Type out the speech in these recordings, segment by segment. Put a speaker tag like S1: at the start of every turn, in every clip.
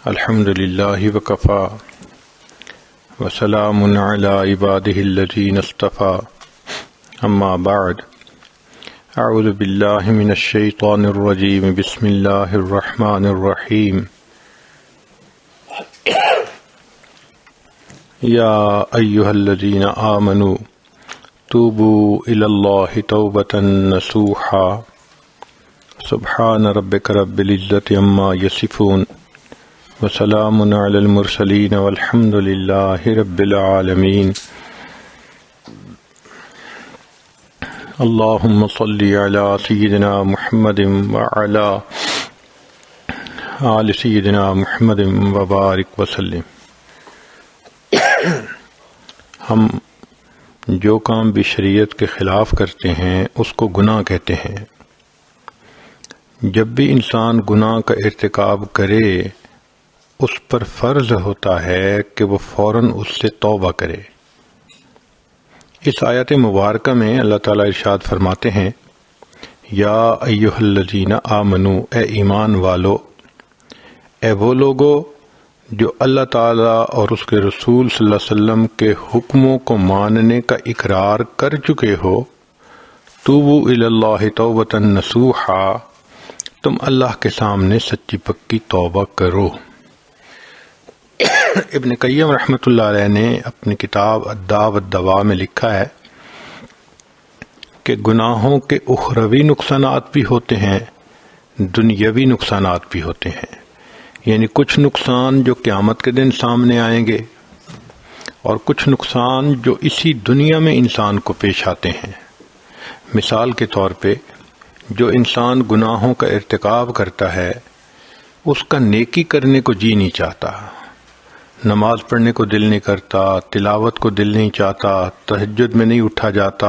S1: الحمد للہ وکفا وسلام علی عبادہ الذین اصطفا اما بعد اعوذ باللہ من الشیطان الرجیم بسم اللہ الرحمن الرحیم یا ایہا الذین آمنوا توبوا الی اللہ توبۃ نصوحا سبحان ربک رب العزۃ عما یصفون وسلام علی المرسلین والحمد للہ رب العالمین اللہم صلی علی سیدنا محمد وعلی آل سیدنا محمد وبارک وسلم۔ ہم جو کام بھی شریعت کے خلاف کرتے ہیں اس کو گناہ کہتے ہیں۔ جب بھی انسان گناہ کا ارتکاب کرے اس پر فرض ہوتا ہے کہ وہ فوراً اس سے توبہ کرے۔ اس آیت مبارکہ میں اللہ تعالیٰ ارشاد فرماتے ہیں، یا ایہا الذین آمنو، اے ایمان والو، اے وہ لوگو جو اللہ تعالیٰ اور اس کے رسول صلی اللہ علیہ وسلم کے حکموں کو ماننے کا اقرار کر چکے ہو، توبوا الی اللہ توبۃ نصوحا، تم اللہ کے سامنے سچی پکی توبہ کرو۔ ابن قیم رحمۃ اللہ علیہ نے اپنی کتاب الداء والدواء میں لکھا ہے کہ گناہوں کے اخروی نقصانات بھی ہوتے ہیں، دنیاوی نقصانات بھی ہوتے ہیں، یعنی کچھ نقصان جو قیامت کے دن سامنے آئیں گے اور کچھ نقصان جو اسی دنیا میں انسان کو پیش آتے ہیں۔ مثال کے طور پہ جو انسان گناہوں کا ارتکاب کرتا ہے اس کا نیکی کرنے کو جی نہیں چاہتا، نماز پڑھنے کو دل نہیں کرتا، تلاوت کو دل نہیں چاہتا، تہجد میں نہیں اٹھا جاتا،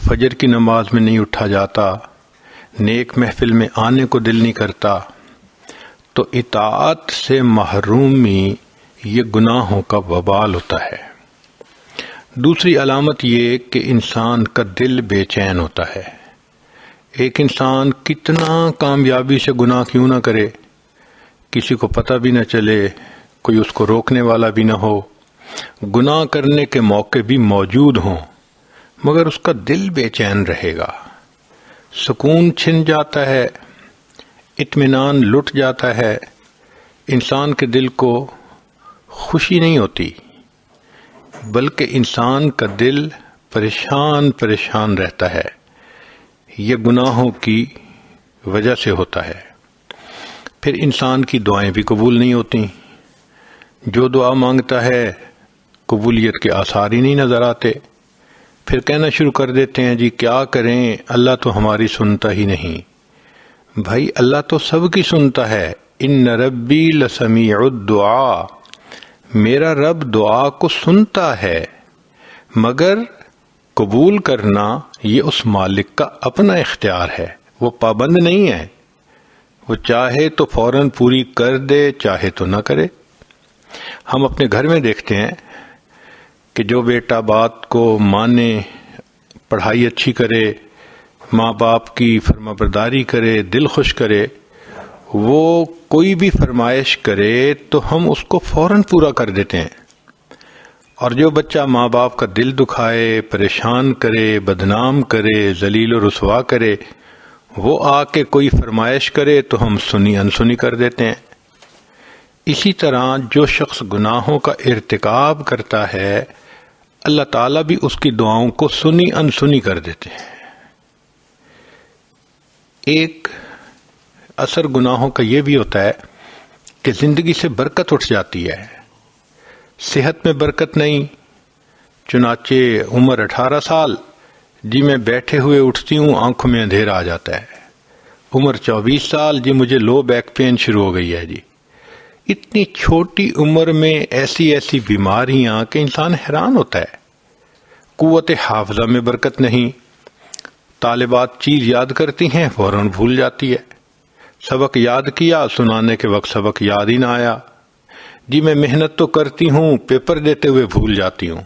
S1: فجر کی نماز میں نہیں اٹھا جاتا، نیک محفل میں آنے کو دل نہیں کرتا، تو اطاعت سے محرومی یہ گناہوں کا وبال ہوتا ہے۔ دوسری علامت یہ کہ انسان کا دل بے چین ہوتا ہے۔ ایک انسان کتنا کامیابی سے گناہ کیوں نہ کرے، کسی کو پتہ بھی نہ چلے، کوئی اس کو روکنے والا بھی نہ ہو، گناہ کرنے کے موقع بھی موجود ہوں، مگر اس کا دل بے چین رہے گا، سکون چھن جاتا ہے، اطمینان لٹ جاتا ہے، انسان کے دل کو خوشی نہیں ہوتی، بلکہ انسان کا دل پریشان پریشان رہتا ہے۔ یہ گناہوں کی وجہ سے ہوتا ہے۔ پھر انسان کی دعائیں بھی قبول نہیں ہوتی، جو دعا مانگتا ہے قبولیت کے آثار ہی نہیں نظر آتے، پھر کہنا شروع کر دیتے ہیں جی کیا کریں، اللہ تو ہماری سنتا ہی نہیں۔ بھائی اللہ تو سب کی سنتا ہے، ان ربی لسمیع الدعاء، میرا رب دعا کو سنتا ہے، مگر قبول کرنا یہ اس مالک کا اپنا اختیار ہے، وہ پابند نہیں ہے، وہ چاہے تو فوراً پوری کر دے، چاہے تو نہ کرے۔ ہم اپنے گھر میں دیکھتے ہیں کہ جو بیٹا بات کو مانے، پڑھائی اچھی کرے، ماں باپ کی فرما برداری کرے، دل خوش کرے، وہ کوئی بھی فرمائش کرے تو ہم اس کو فوراً پورا کر دیتے ہیں، اور جو بچہ ماں باپ کا دل دکھائے، پریشان کرے، بدنام کرے، ذلیل و رسوا کرے، وہ آ کے کوئی فرمائش کرے تو ہم سنی انسنی کر دیتے ہیں۔ اسی طرح جو شخص گناہوں کا ارتکاب کرتا ہے اللہ تعالیٰ بھی اس کی دعاؤں کو سنی انسنی کر دیتے ہیں۔ ایک اثر گناہوں کا یہ بھی ہوتا ہے کہ زندگی سے برکت اٹھ جاتی ہے، صحت میں برکت نہیں، چنانچہ عمر 18 سال، جی میں بیٹھے ہوئے اٹھتی ہوں آنکھوں میں اندھیرا آ جاتا ہے، عمر 24 سال، جی مجھے لو بیک پین شروع ہو گئی ہے۔ جی اتنی چھوٹی عمر میں ایسی ایسی بیماریاں کہ انسان حیران ہوتا ہے۔ قوت حافظہ میں برکت نہیں، طالبات چیز یاد کرتی ہیں فوراً بھول جاتی ہے، سبق یاد کیا، سنانے کے وقت سبق یاد ہی نہ آیا، جی میں محنت تو کرتی ہوں، پیپر دیتے ہوئے بھول جاتی ہوں۔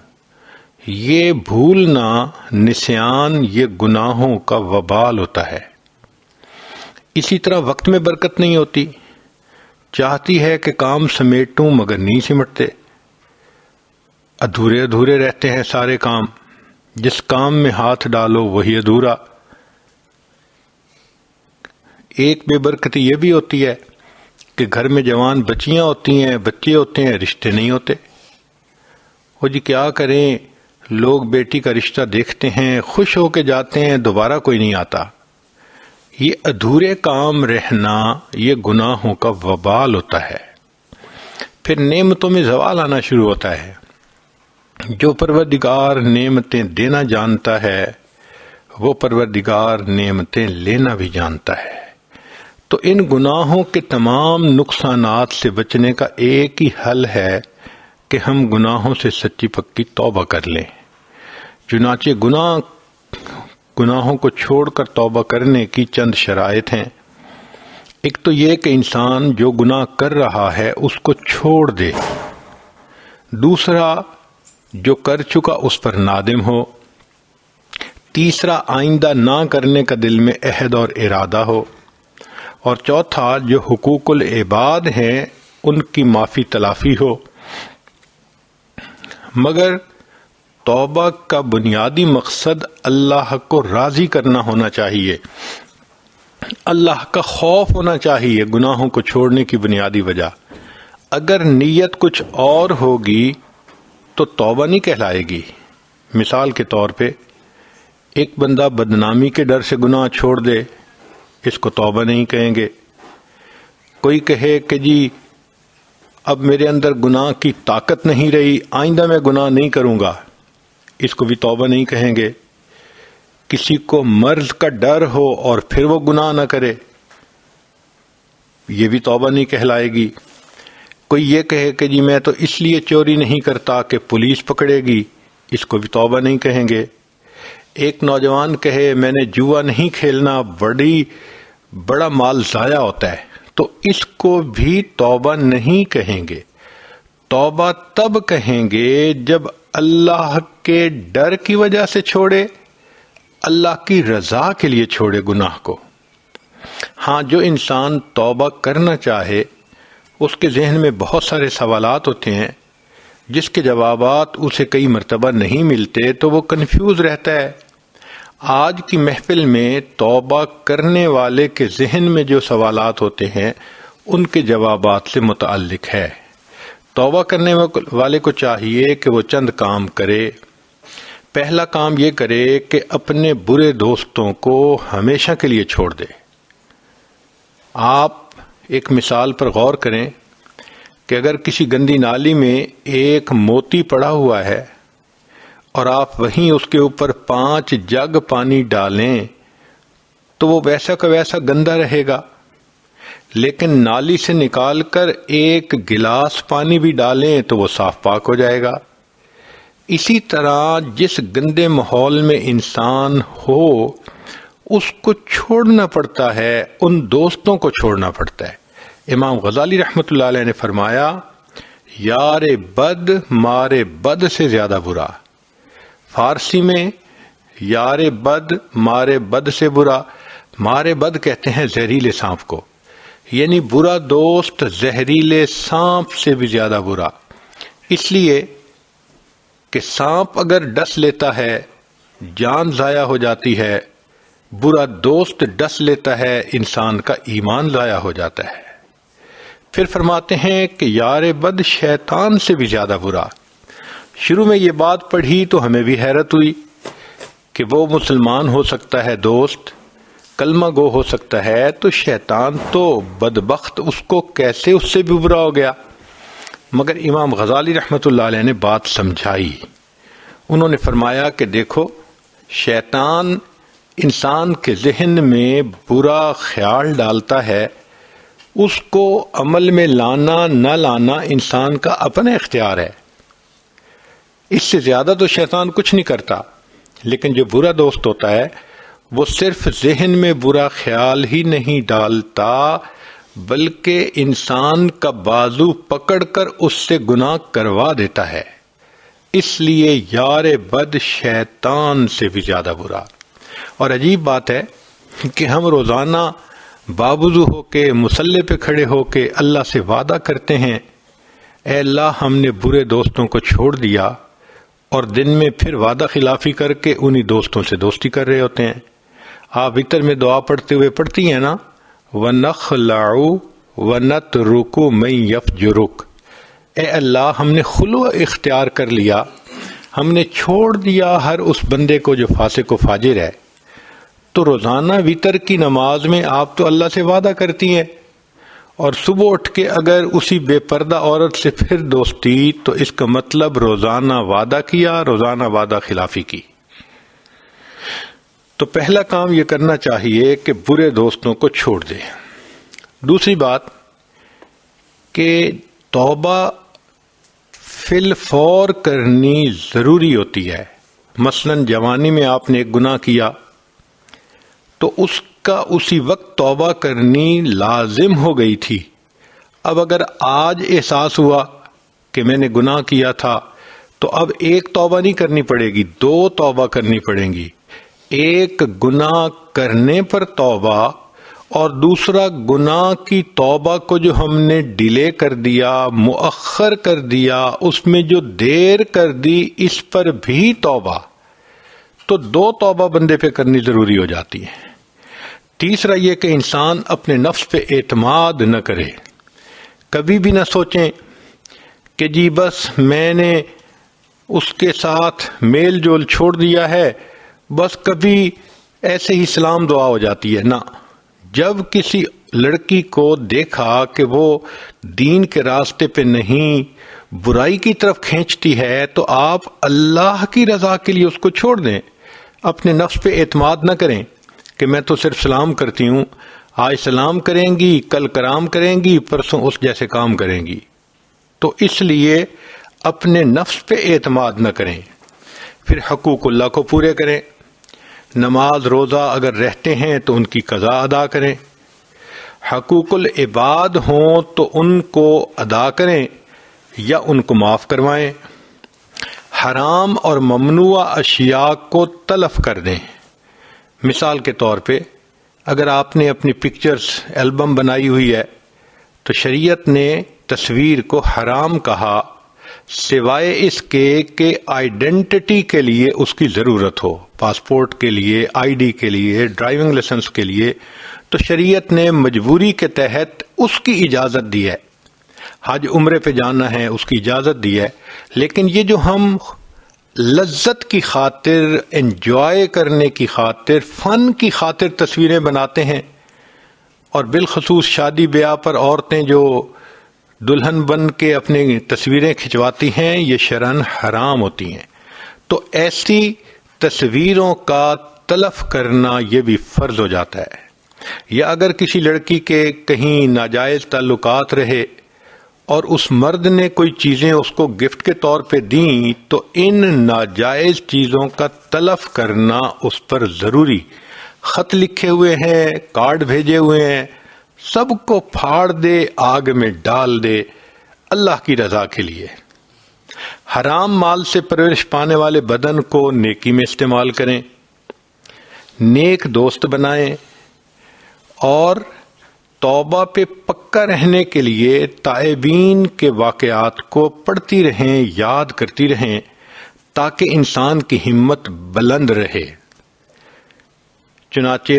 S1: یہ بھولنا، نسیان، یہ گناہوں کا وبال ہوتا ہے۔ اسی طرح وقت میں برکت نہیں ہوتی، چاہتی ہے کہ کام سمیٹوں مگر نہیں سمٹتے، ادھورے ادھورے رہتے ہیں سارے کام، جس کام میں ہاتھ ڈالو وہی ادھورا۔ ایک بے برکتی یہ بھی ہوتی ہے کہ گھر میں جوان بچیاں ہوتی ہیں، بچے ہوتے ہیں، رشتے نہیں ہوتے۔ وہ جی کیا کریں، لوگ بیٹی کا رشتہ دیکھتے ہیں، خوش ہو کے جاتے ہیں، دوبارہ کوئی نہیں آتا۔ یہ ادھورے کام رہنا یہ گناہوں کا وبال ہوتا ہے۔ پھر نعمتوں میں زوال آنا شروع ہوتا ہے۔ جو پروردگار نعمتیں دینا جانتا ہے وہ پروردگار نعمتیں لینا بھی جانتا ہے۔ تو ان گناہوں کے تمام نقصانات سے بچنے کا ایک ہی حل ہے کہ ہم گناہوں سے سچی پکی توبہ کر لیں۔ چنانچہ گناہوں کو چھوڑ کر توبہ کرنے کی چند شرائط ہیں۔ ایک تو یہ کہ انسان جو گناہ کر رہا ہے اس کو چھوڑ دے، دوسرا جو کر چکا اس پر نادم ہو، تیسرا آئندہ نہ کرنے کا دل میں عہد اور ارادہ ہو، اور چوتھا جو حقوق العباد ہیں ان کی معافی تلافی ہو۔ مگر توبہ کا بنیادی مقصد اللہ کو راضی کرنا ہونا چاہیے، اللہ کا خوف ہونا چاہیے گناہوں کو چھوڑنے کی بنیادی وجہ۔ اگر نیت کچھ اور ہوگی تو توبہ نہیں کہلائے گی۔ مثال کے طور پہ ایک بندہ بدنامی کے ڈر سے گناہ چھوڑ دے، اس کو توبہ نہیں کہیں گے۔ کوئی کہے کہ جی اب میرے اندر گناہ کی طاقت نہیں رہی، آئندہ میں گناہ نہیں کروں گا، اس کو بھی توبہ نہیں کہیں گے۔ کسی کو مرض کا ڈر ہو اور پھر وہ گناہ نہ کرے، یہ بھی توبہ نہیں کہلائے گی۔ کوئی یہ کہے کہ جی میں تو اس لیے چوری نہیں کرتا کہ پولیس پکڑے گی، اس کو بھی توبہ نہیں کہیں گے۔ ایک نوجوان کہے میں نے جوا نہیں کھیلنا، بڑا مال ضائع ہوتا ہے، تو اس کو بھی توبہ نہیں کہیں گے۔ توبہ تب کہیں گے جب اللہ کے ڈر کی وجہ سے چھوڑے، اللہ کی رضا کے لیے چھوڑے گناہ کو۔ ہاں، جو انسان توبہ کرنا چاہے اس کے ذہن میں بہت سارے سوالات ہوتے ہیں جس کے جوابات اسے کئی مرتبہ نہیں ملتے، تو وہ کنفیوز رہتا ہے۔ آج کی محفل میں توبہ کرنے والے کے ذہن میں جو سوالات ہوتے ہیں ان کے جوابات سے متعلق ہے۔ توبہ کرنے والے کو چاہیے کہ وہ چند کام کرے۔ پہلا کام یہ کرے کہ اپنے برے دوستوں کو ہمیشہ کے لیے چھوڑ دے۔ آپ ایک مثال پر غور کریں کہ اگر کسی گندی نالی میں ایک موتی پڑا ہوا ہے اور آپ وہیں اس کے اوپر 5 جگ پانی ڈالیں تو وہ ویسا کا ویسا گندا رہے گا، لیکن نالی سے نکال کر 1 گلاس پانی بھی ڈالیں تو وہ صاف پاک ہو جائے گا۔ اسی طرح جس گندے ماحول میں انسان ہو اس کو چھوڑنا پڑتا ہے، ان دوستوں کو چھوڑنا پڑتا ہے۔ امام غزالی رحمۃ اللہ علیہ نے فرمایا، یار بد مارے بد سے زیادہ برا۔ فارسی میں یار بد مارے بد سے برا، مارے بد کہتے ہیں زہریلے سانپ کو، یعنی برا دوست زہریلے سانپ سے بھی زیادہ برا۔ اس لیے کہ سانپ اگر ڈس لیتا ہے جان ضائع ہو جاتی ہے، برا دوست ڈس لیتا ہے انسان کا ایمان ضائع ہو جاتا ہے۔ پھر فرماتے ہیں کہ یار بد شیطان سے بھی زیادہ برا۔ شروع میں یہ بات پڑھی تو ہمیں بھی حیرت ہوئی کہ وہ مسلمان ہو سکتا ہے دوست، کلمہ گو ہو سکتا ہے، تو شیطان تو بدبخت اس کو کیسے اس سے بھی برا ہو گیا؟ مگر امام غزالی رحمۃ اللہ علیہ نے بات سمجھائی۔ انہوں نے فرمایا کہ دیکھو، شیطان انسان کے ذہن میں برا خیال ڈالتا ہے، اس کو عمل میں لانا نہ لانا انسان کا اپنا اختیار ہے، اس سے زیادہ تو شیطان کچھ نہیں کرتا۔ لیکن جو برا دوست ہوتا ہے وہ صرف ذہن میں برا خیال ہی نہیں ڈالتا بلکہ انسان کا بازو پکڑ کر اس سے گناہ کروا دیتا ہے۔ اس لیے یار بد شیطان سے بھی زیادہ برا۔ اور عجیب بات ہے کہ ہم روزانہ باوضو ہو کے مصلی پہ کھڑے ہو کے اللہ سے وعدہ کرتے ہیں، اے اللہ ہم نے برے دوستوں کو چھوڑ دیا، اور دن میں پھر وعدہ خلافی کر کے انہی دوستوں سے دوستی کر رہے ہوتے ہیں۔ آپ وتر میں دعا پڑھتے ہوئے پڑھتی ہیں نا، وَنَخْلَعُ وَنَتْرُكُ مَن يَفْجُرُكَ، اے اللہ ہم نے خلوع اختیار کر لیا، ہم نے چھوڑ دیا ہر اس بندے کو جو فاسق و فاجر ہے۔ تو روزانہ وتر کی نماز میں آپ تو اللہ سے وعدہ کرتی ہیں، اور صبح اٹھ کے اگر اسی بے پردہ عورت سے پھر دوستی، تو اس کا مطلب روزانہ وعدہ کیا، روزانہ وعدہ خلافی کی۔ تو پہلا کام یہ کرنا چاہیے کہ برے دوستوں کو چھوڑ دے۔ دوسری بات کہ توبہ فی الفور کرنی ضروری ہوتی ہے۔ مثلا جوانی میں آپ نے ایک گناہ کیا تو اس کا اسی وقت توبہ کرنی لازم ہو گئی تھی۔ اب اگر آج احساس ہوا کہ میں نے گناہ کیا تھا تو اب ایک توبہ نہیں کرنی پڑے گی، 2 توبہ کرنی پڑیں گی۔ ایک گناہ کرنے پر توبہ، اور دوسرا گناہ کی توبہ کو جو ہم نے ڈیلے کر دیا، مؤخر کر دیا، اس میں جو دیر کر دی، اس پر بھی توبہ۔ تو 2 توبہ بندے پہ کرنی ضروری ہو جاتی ہے۔ تیسرا یہ کہ انسان اپنے نفس پہ اعتماد نہ کرے، کبھی بھی نہ سوچیں کہ جی بس میں نے اس کے ساتھ میل جول چھوڑ دیا ہے، بس کبھی ایسے ہی سلام دعا ہو جاتی ہے۔ نہ، جب کسی لڑکی کو دیکھا کہ وہ دین کے راستے پہ نہیں، برائی کی طرف کھینچتی ہے، تو آپ اللہ کی رضا کے لیے اس کو چھوڑ دیں۔ اپنے نفس پہ اعتماد نہ کریں کہ میں تو صرف سلام کرتی ہوں، آج سلام کریں گی، کل کرام کریں گی، پرسوں اس جیسے کام کریں گی۔ تو اس لیے اپنے نفس پہ اعتماد نہ کریں۔ پھر حقوق اللہ کو پورے کریں۔ نماز روزہ اگر رہتے ہیں تو ان کی قضا ادا کریں۔ حقوق العباد ہوں تو ان کو ادا کریں یا ان کو معاف کروائیں۔ حرام اور ممنوع اشیاء کو تلف کر دیں۔ مثال کے طور پہ اگر آپ نے اپنی پکچرز البم بنائی ہوئی ہے تو شریعت نے تصویر کو حرام کہا، سوائے اس کے کہ آئیڈینٹی کے لیے اس کی ضرورت ہو، پاسپورٹ کے لیے، آئی ڈی کے لیے، ڈرائیونگ لائسنس کے لیے، تو شریعت نے مجبوری کے تحت اس کی اجازت دی ہے۔ حج عمرے پہ جانا ہے اس کی اجازت دی ہے، لیکن یہ جو ہم لذت کی خاطر، انجوائے کرنے کی خاطر، فن کی خاطر تصویریں بناتے ہیں، اور بالخصوص شادی بیاہ پر عورتیں جو دلہن بن کے اپنی تصویریں کھنچواتی ہیں، یہ شرعاً حرام ہوتی ہیں۔ تو ایسی تصویروں کا تلف کرنا یہ بھی فرض ہو جاتا ہے۔ یا اگر کسی لڑکی کے کہیں ناجائز تعلقات رہے اور اس مرد نے کوئی چیزیں اس کو گفٹ کے طور پہ دیں، تو ان ناجائز چیزوں کا تلف کرنا اس پر ضروری۔ خط لکھے ہوئے ہیں، کارڈ بھیجے ہوئے ہیں، سب کو پھاڑ دے، آگ میں ڈال دے، اللہ کی رضا کے لیے۔ حرام مال سے پرورش پانے والے بدن کو نیکی میں استعمال کریں، نیک دوست بنائیں، اور توبہ پہ پکا رہنے کے لیے تائبین کے واقعات کو پڑھتی رہیں، یاد کرتی رہیں، تاکہ انسان کی ہمت بلند رہے۔ چنانچہ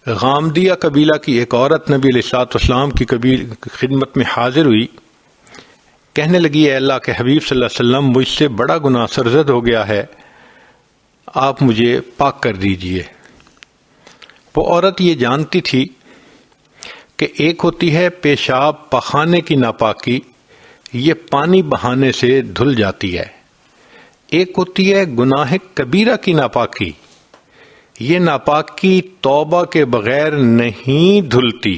S1: غامدیہ قبیلہ کی ایک عورت نبی علیہ الصلوۃ والسلام کی خدمت میں حاضر ہوئی، کہنے لگی اے اللہ کے حبیب صلی اللہ علیہ وسلم، مجھ سے بڑا گناہ سرزد ہو گیا ہے، آپ مجھے پاک کر دیجئے۔ وہ عورت یہ جانتی تھی کہ ایک ہوتی ہے پیشاب پخانے کی ناپاکی، یہ پانی بہانے سے دھل جاتی ہے، ایک ہوتی ہے گناہ کبیرہ کی ناپاکی، یہ ناپاکی توبہ کے بغیر نہیں دھلتی۔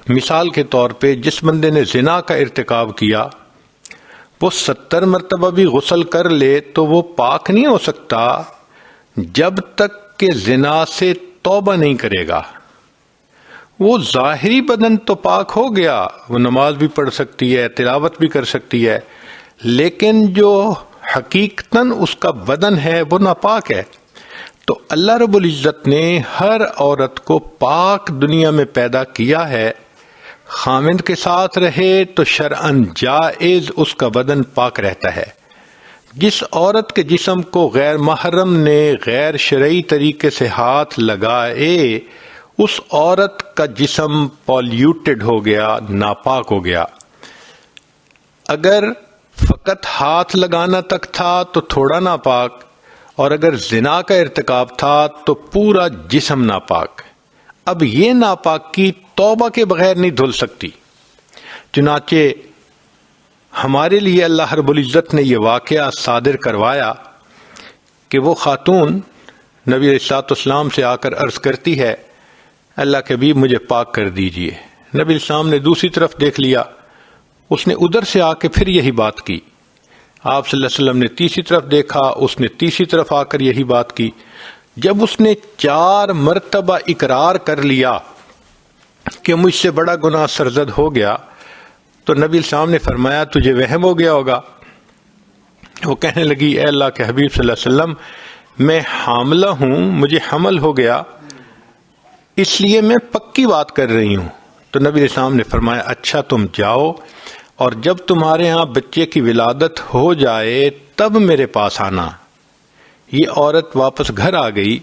S1: مثال کے طور پہ جس بندے نے زنا کا ارتکاب کیا، وہ 70 مرتبہ بھی غسل کر لے تو وہ پاک نہیں ہو سکتا جب تک کہ زنا سے توبہ نہیں کرے گا۔ وہ ظاہری بدن تو پاک ہو گیا، وہ نماز بھی پڑھ سکتی ہے، تلاوت بھی کر سکتی ہے، لیکن جو حقیقتاً اس کا بدن ہے وہ ناپاک ہے۔ تو اللہ رب العزت نے ہر عورت کو پاک دنیا میں پیدا کیا ہے، خاوند کے ساتھ رہے تو شرعاً جائز اس کا بدن پاک رہتا ہے۔ جس عورت کے جسم کو غیر محرم نے غیر شرعی طریقے سے ہاتھ لگائے، اس عورت کا جسم پولیوٹڈ ہو گیا، ناپاک ہو گیا۔ اگر فقط ہاتھ لگانا تک تھا تو تھوڑا ناپاک، اور اگر زنا کا ارتکاب تھا تو پورا جسم ناپاک۔ اب یہ ناپاکی توبہ کے بغیر نہیں دھل سکتی۔ چنانچہ ہمارے لیے اللہ رب العزت نے یہ واقعہ صادر کروایا کہ وہ خاتون نبی علیہ الصلوۃ والسلام سے آ کر عرض کرتی ہے، اللہ کے حبیب مجھے پاک کر دیجئے۔ نبی علیہ السلام نے دوسری طرف دیکھ لیا، اس نے ادھر سے آ کے پھر یہی بات کی۔ آپ صلی اللہ علیہ وسلم نے تیسری طرف دیکھا، اس نے تیسری طرف آ کر یہی بات کی۔ جب اس نے 4 مرتبہ اقرار کر لیا کہ مجھ سے بڑا گناہ سرزد ہو گیا، تو نبی السلام نے فرمایا تجھے وہم ہو گیا ہوگا۔ وہ کہنے لگی، اے اللہ کے حبیب صلی اللہ علیہ وسلم، میں حاملہ ہوں، مجھے حمل ہو گیا، اس لیے میں پکی بات کر رہی ہوں۔ تو نبی علیہ السلام نے فرمایا اچھا تم جاؤ، اور جب تمہارے ہاں بچے کی ولادت ہو جائے تب میرے پاس آنا۔ یہ عورت واپس گھر آ گئی۔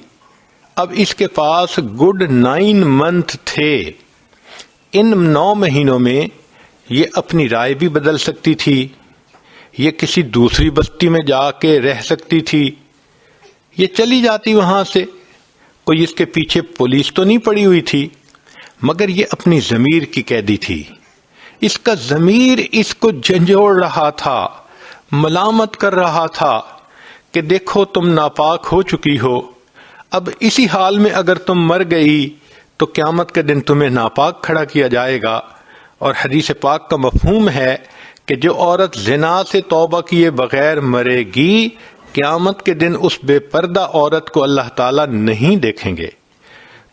S1: اب اس کے پاس گڈ 9 منتھ تھے۔ ان 9 مہینوں میں یہ اپنی رائے بھی بدل سکتی تھی، یہ کسی دوسری بستی میں جا کے رہ سکتی تھی، یہ چلی جاتی وہاں سے، کوئی اس کے پیچھے پولیس تو نہیں پڑی ہوئی تھی، مگر یہ اپنی ضمیر کی قیدی تھی۔ اس کا ضمیر اس کو جھنجھوڑ رہا تھا، ملامت کر رہا تھا کہ دیکھو تم ناپاک ہو چکی ہو، اب اسی حال میں اگر تم مر گئی تو قیامت کے دن تمہیں ناپاک کھڑا کیا جائے گا۔ اور حدیث پاک کا مفہوم ہے کہ جو عورت زنا سے توبہ کیے بغیر مرے گی، قیامت کے دن اس بے پردہ عورت کو اللہ تعالیٰ نہیں دیکھیں گے۔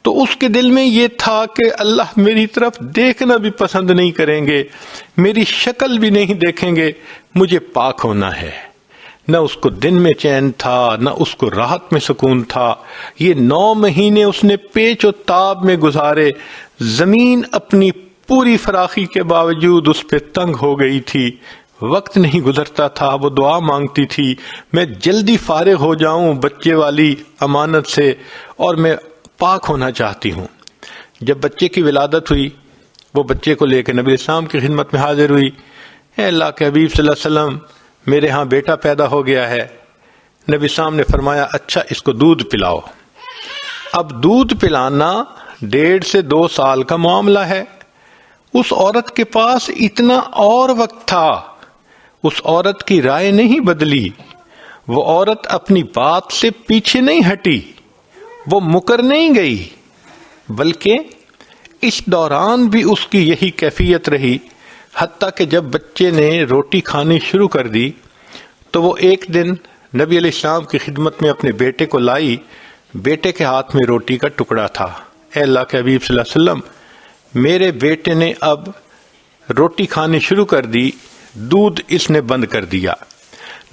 S1: تو اس کے دل میں یہ تھا کہ اللہ میری طرف دیکھنا بھی پسند نہیں کریں گے، میری شکل بھی نہیں دیکھیں گے، مجھے پاک ہونا ہے۔ نہ اس کو دن میں چین تھا، نہ اس کو راحت میں سکون تھا۔ یہ 9 مہینے اس نے پیچ و تاب میں گزارے۔ زمین اپنی پوری فراخی کے باوجود اس پہ تنگ ہو گئی تھی، وقت نہیں گزرتا تھا، وہ دعا مانگتی تھی میں جلدی فارغ ہو جاؤں بچے والی امانت سے، اور میں پاک ہونا چاہتی ہوں۔ جب بچے کی ولادت ہوئی، وہ بچے کو لے کے نبی اسلام کی خدمت میں حاضر ہوئی۔ اے اللہ کے حبیب صلی اللہ علیہ وسلم، میرے ہاں بیٹا پیدا ہو گیا ہے۔ نبی اسلام نے فرمایا اچھا اس کو دودھ پلاؤ۔ اب دودھ پلانا 1.5 سے 2 سال کا معاملہ ہے۔ اس عورت کے پاس اتنا اور وقت تھا، اس عورت کی رائے نہیں بدلی، وہ عورت اپنی بات سے پیچھے نہیں ہٹی، وہ مکر نہیں گئی، بلکہ اس دوران بھی اس کی یہی کیفیت رہی، حتیٰ کہ جب بچے نے روٹی کھانی شروع کر دی تو وہ ایک دن نبی علیہ السلام کی خدمت میں اپنے بیٹے کو لائی۔ بیٹے کے ہاتھ میں روٹی کا ٹکڑا تھا۔ اے اللہ کے حبیب صلی اللہ علیہ وسلم، میرے بیٹے نے اب روٹی کھانی شروع کر دی، دودھ اس نے بند کر دیا۔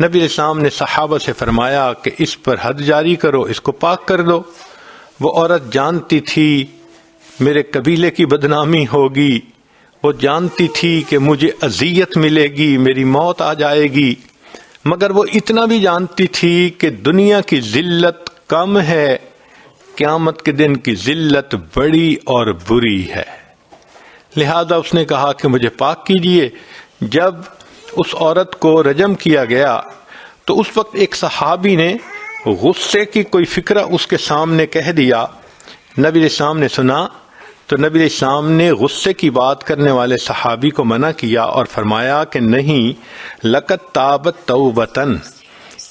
S1: نبی علیہ السلام نے صحابہ سے فرمایا کہ اس پر حد جاری کرو، اس کو پاک کر دو۔ وہ عورت جانتی تھی میرے قبیلے کی بدنامی ہوگی، وہ جانتی تھی کہ مجھے اذیت ملے گی، میری موت آ جائے گی، مگر وہ اتنا بھی جانتی تھی کہ دنیا کی ذلت کم ہے، قیامت کے دن کی ذلت بڑی اور بری ہے۔ لہذا اس نے کہا کہ مجھے پاک کیجئے۔ جب اس عورت کو رجم کیا گیا تو اس وقت ایک صحابی نے غصے کی کوئی فکرہ اس کے سامنے کہہ دیا۔ نبی علیہ السلام نے سنا تو نبی علیہ السلام نے غصے کی بات کرنے والے صحابی کو منع کیا اور فرمایا کہ نہیں، لقد تابت توبتن،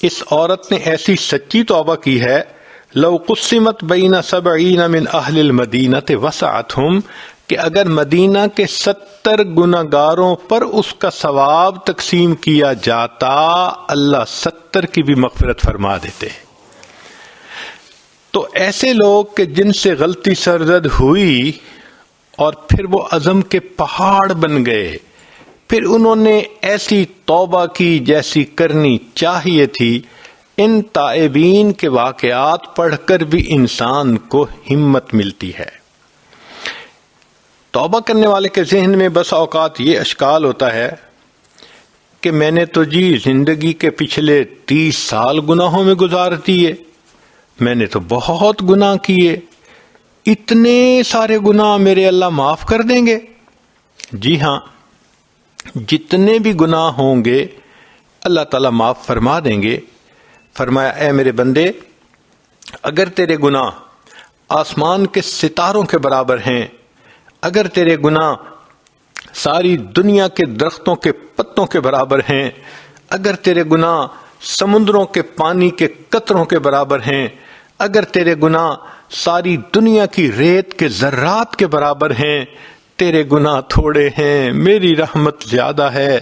S1: اس عورت نے ایسی سچی توبہ کی ہے، لو قسمت بین 70 من اہل المدینہ وسعتہم، کہ اگر مدینہ کے 70 گناہگاروں پر اس کا ثواب تقسیم کیا جاتا، اللہ 70 کی بھی مغفرت فرما دیتے۔ تو ایسے لوگ کہ جن سے غلطی سرزد ہوئی اور پھر وہ عزم کے پہاڑ بن گئے، پھر انہوں نے ایسی توبہ کی جیسی کرنی چاہیے تھی، ان تائبین کے واقعات پڑھ کر بھی انسان کو ہمت ملتی ہے۔ توبہ کرنے والے کے ذہن میں بس اوقات یہ اشکال ہوتا ہے کہ میں نے تو زندگی کے پچھلے 30 سال گناہوں میں گزار دیے، میں نے تو بہت گناہ کیے، اتنے سارے گناہ میرے اللہ معاف کر دیں گے؟ جی ہاں، جتنے بھی گناہ ہوں گے اللہ تعالیٰ معاف فرما دیں گے۔ فرمایا اے میرے بندے، اگر تیرے گناہ آسمان کے ستاروں کے برابر ہیں، اگر تیرے گناہ ساری دنیا کے درختوں کے پتوں کے برابر ہیں، اگر تیرے گناہ سمندروں کے پانی کے قطروں کے برابر ہیں، اگر تیرے گناہ ساری دنیا کی ریت کے ذرات کے برابر ہیں، تیرے گناہ تھوڑے ہیں، میری رحمت زیادہ ہے،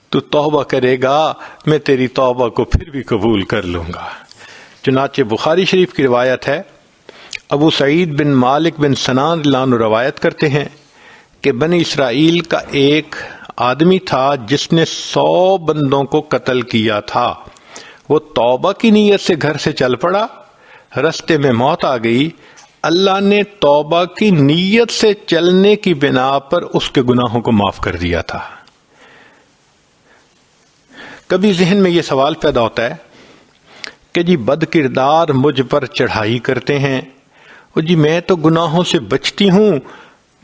S1: تو توبہ کرے گا، میں تیری توبہ کو پھر بھی قبول کر لوں گا۔ چنانچہ بخاری شریف کی روایت ہے، ابو سعید بن مالک بن سنان رضی اللہ عنہ روایت کرتے ہیں کہ بنی اسرائیل کا ایک آدمی تھا جس نے 100 بندوں کو قتل کیا تھا۔ وہ توبہ کی نیت سے گھر سے چل پڑا، رستے میں موت آ گئی، اللہ نے توبہ کی نیت سے چلنے کی بنا پر اس کے گناہوں کو معاف کر دیا تھا۔ کبھی ذہن میں یہ سوال پیدا ہوتا ہے کہ جی بد کردار مجھ پر چڑھائی کرتے ہیں، اور جی میں تو گناہوں سے بچتی ہوں،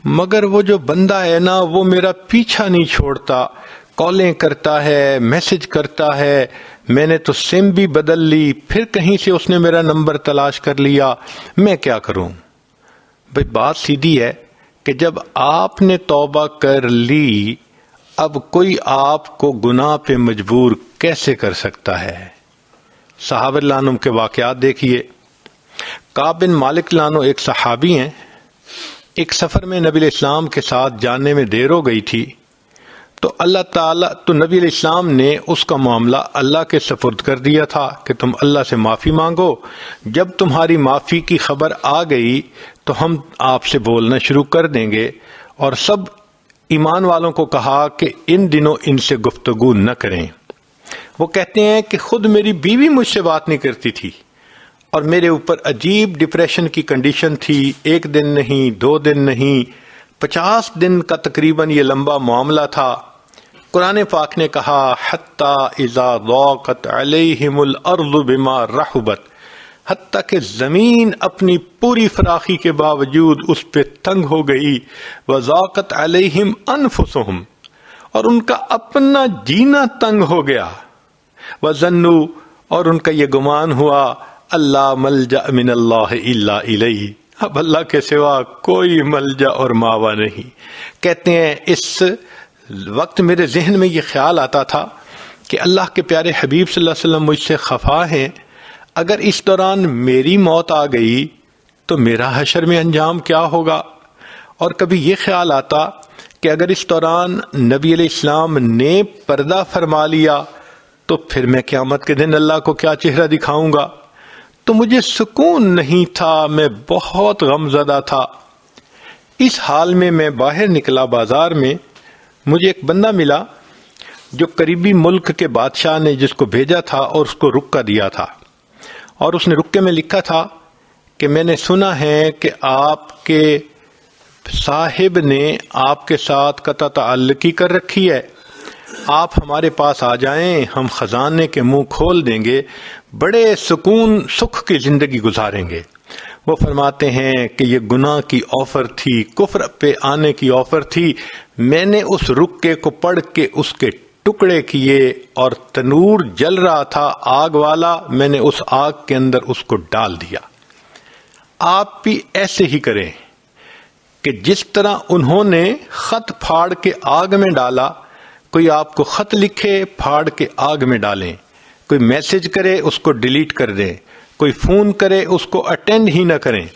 S1: مگر وہ جو بندہ ہے نا وہ میرا پیچھا نہیں چھوڑتا، کالیں کرتا ہے، میسج کرتا ہے، میں نے تو سم بھی بدل لی، پھر کہیں سے اس نے میرا نمبر تلاش کر لیا، میں کیا کروں؟ بھئی بات سیدھی ہے کہ جب آپ نے توبہ کر لی، اب کوئی آپ کو گناہ پہ مجبور کیسے کر سکتا ہے؟ صحابہ رضی اللہ عنہم کے واقعات دیکھیے۔ کعب بن مالک رضی اللہ عنہ ایک صحابی ہیں، ایک سفر میں نبی علیہ السلام کے ساتھ جانے میں دیر ہو گئی تھی، تو نبی علیہ السلام نے اس کا معاملہ اللہ کے سپرد کر دیا تھا کہ تم اللہ سے معافی مانگو، جب تمہاری معافی کی خبر آ گئی تو ہم آپ سے بولنا شروع کر دیں گے، اور سب ایمان والوں کو کہا کہ ان دنوں ان سے گفتگو نہ کریں۔ وہ کہتے ہیں کہ خود میری بیوی مجھ سے بات نہیں کرتی تھی، اور میرے اوپر عجیب ڈپریشن کی کنڈیشن تھی، 1 دن نہیں، 2 دن نہیں، 50 دن کا تقریباً یہ لمبا معاملہ تھا۔ قرآن پاک نے کہا حتی اذا ضاقت علیہم الارض بما رحبت، حتیٰ کہ زمین اپنی پوری فراخی کے باوجود اس پہ تنگ ہو گئی، وضاقت علیہم انفسہم، اور ان کا اپنا جینا تنگ ہو گیا، وظنوا، اور ان کا یہ گمان ہوا، اللہ ملجا من اللہ الا الیہ، اب اللہ کے سوا کوئی ملجا اور ماوا نہیں۔ کہتے ہیں اس وقت میرے ذہن میں یہ خیال آتا تھا کہ اللہ کے پیارے حبیب صلی اللہ علیہ وسلم مجھ سے خفا ہیں، اگر اس دوران میری موت آ گئی تو میرا حشر میں انجام کیا ہوگا؟ اور کبھی یہ خیال آتا کہ اگر اس دوران نبی علیہ السلام نے پردہ فرما لیا تو پھر میں قیامت کے دن اللہ کو کیا چہرہ دکھاؤں گا؟ تو مجھے سکون نہیں تھا، میں بہت غم زدہ تھا۔ اس حال میں میں باہر نکلا بازار میں، مجھے ایک بندہ ملا جو قریبی ملک کے بادشاہ نے جس کو بھیجا تھا اور اس کو رکہ دیا تھا، اور اس نے رکے میں لکھا تھا کہ میں نے سنا ہے کہ آپ کے صاحب نے آپ کے ساتھ قطع تعلقی کر رکھی ہے، آپ ہمارے پاس آ جائیں، ہم خزانے کے منہ کھول دیں گے، بڑے سکون سکھ کی زندگی گزاریں گے۔ وہ فرماتے ہیں کہ یہ گناہ کی آفر تھی، کفر پہ آنے کی آفر تھی، میں نے اس رکے کو پڑھ کے اس کے ٹکڑے کیے، اور تنور جل رہا تھا آگ والا، میں نے اس آگ کے اندر اس کو ڈال دیا۔ آپ بھی ایسے ہی کریں کہ جس طرح انہوں نے خط پھاڑ کے آگ میں ڈالا، کوئی آپ کو خط لکھے پھاڑ کے آگ میں ڈالیں، کوئی میسج کرے اس کو ڈیلیٹ کر دیں، کوئی فون کرے اس کو اٹینڈ ہی نہ کریں۔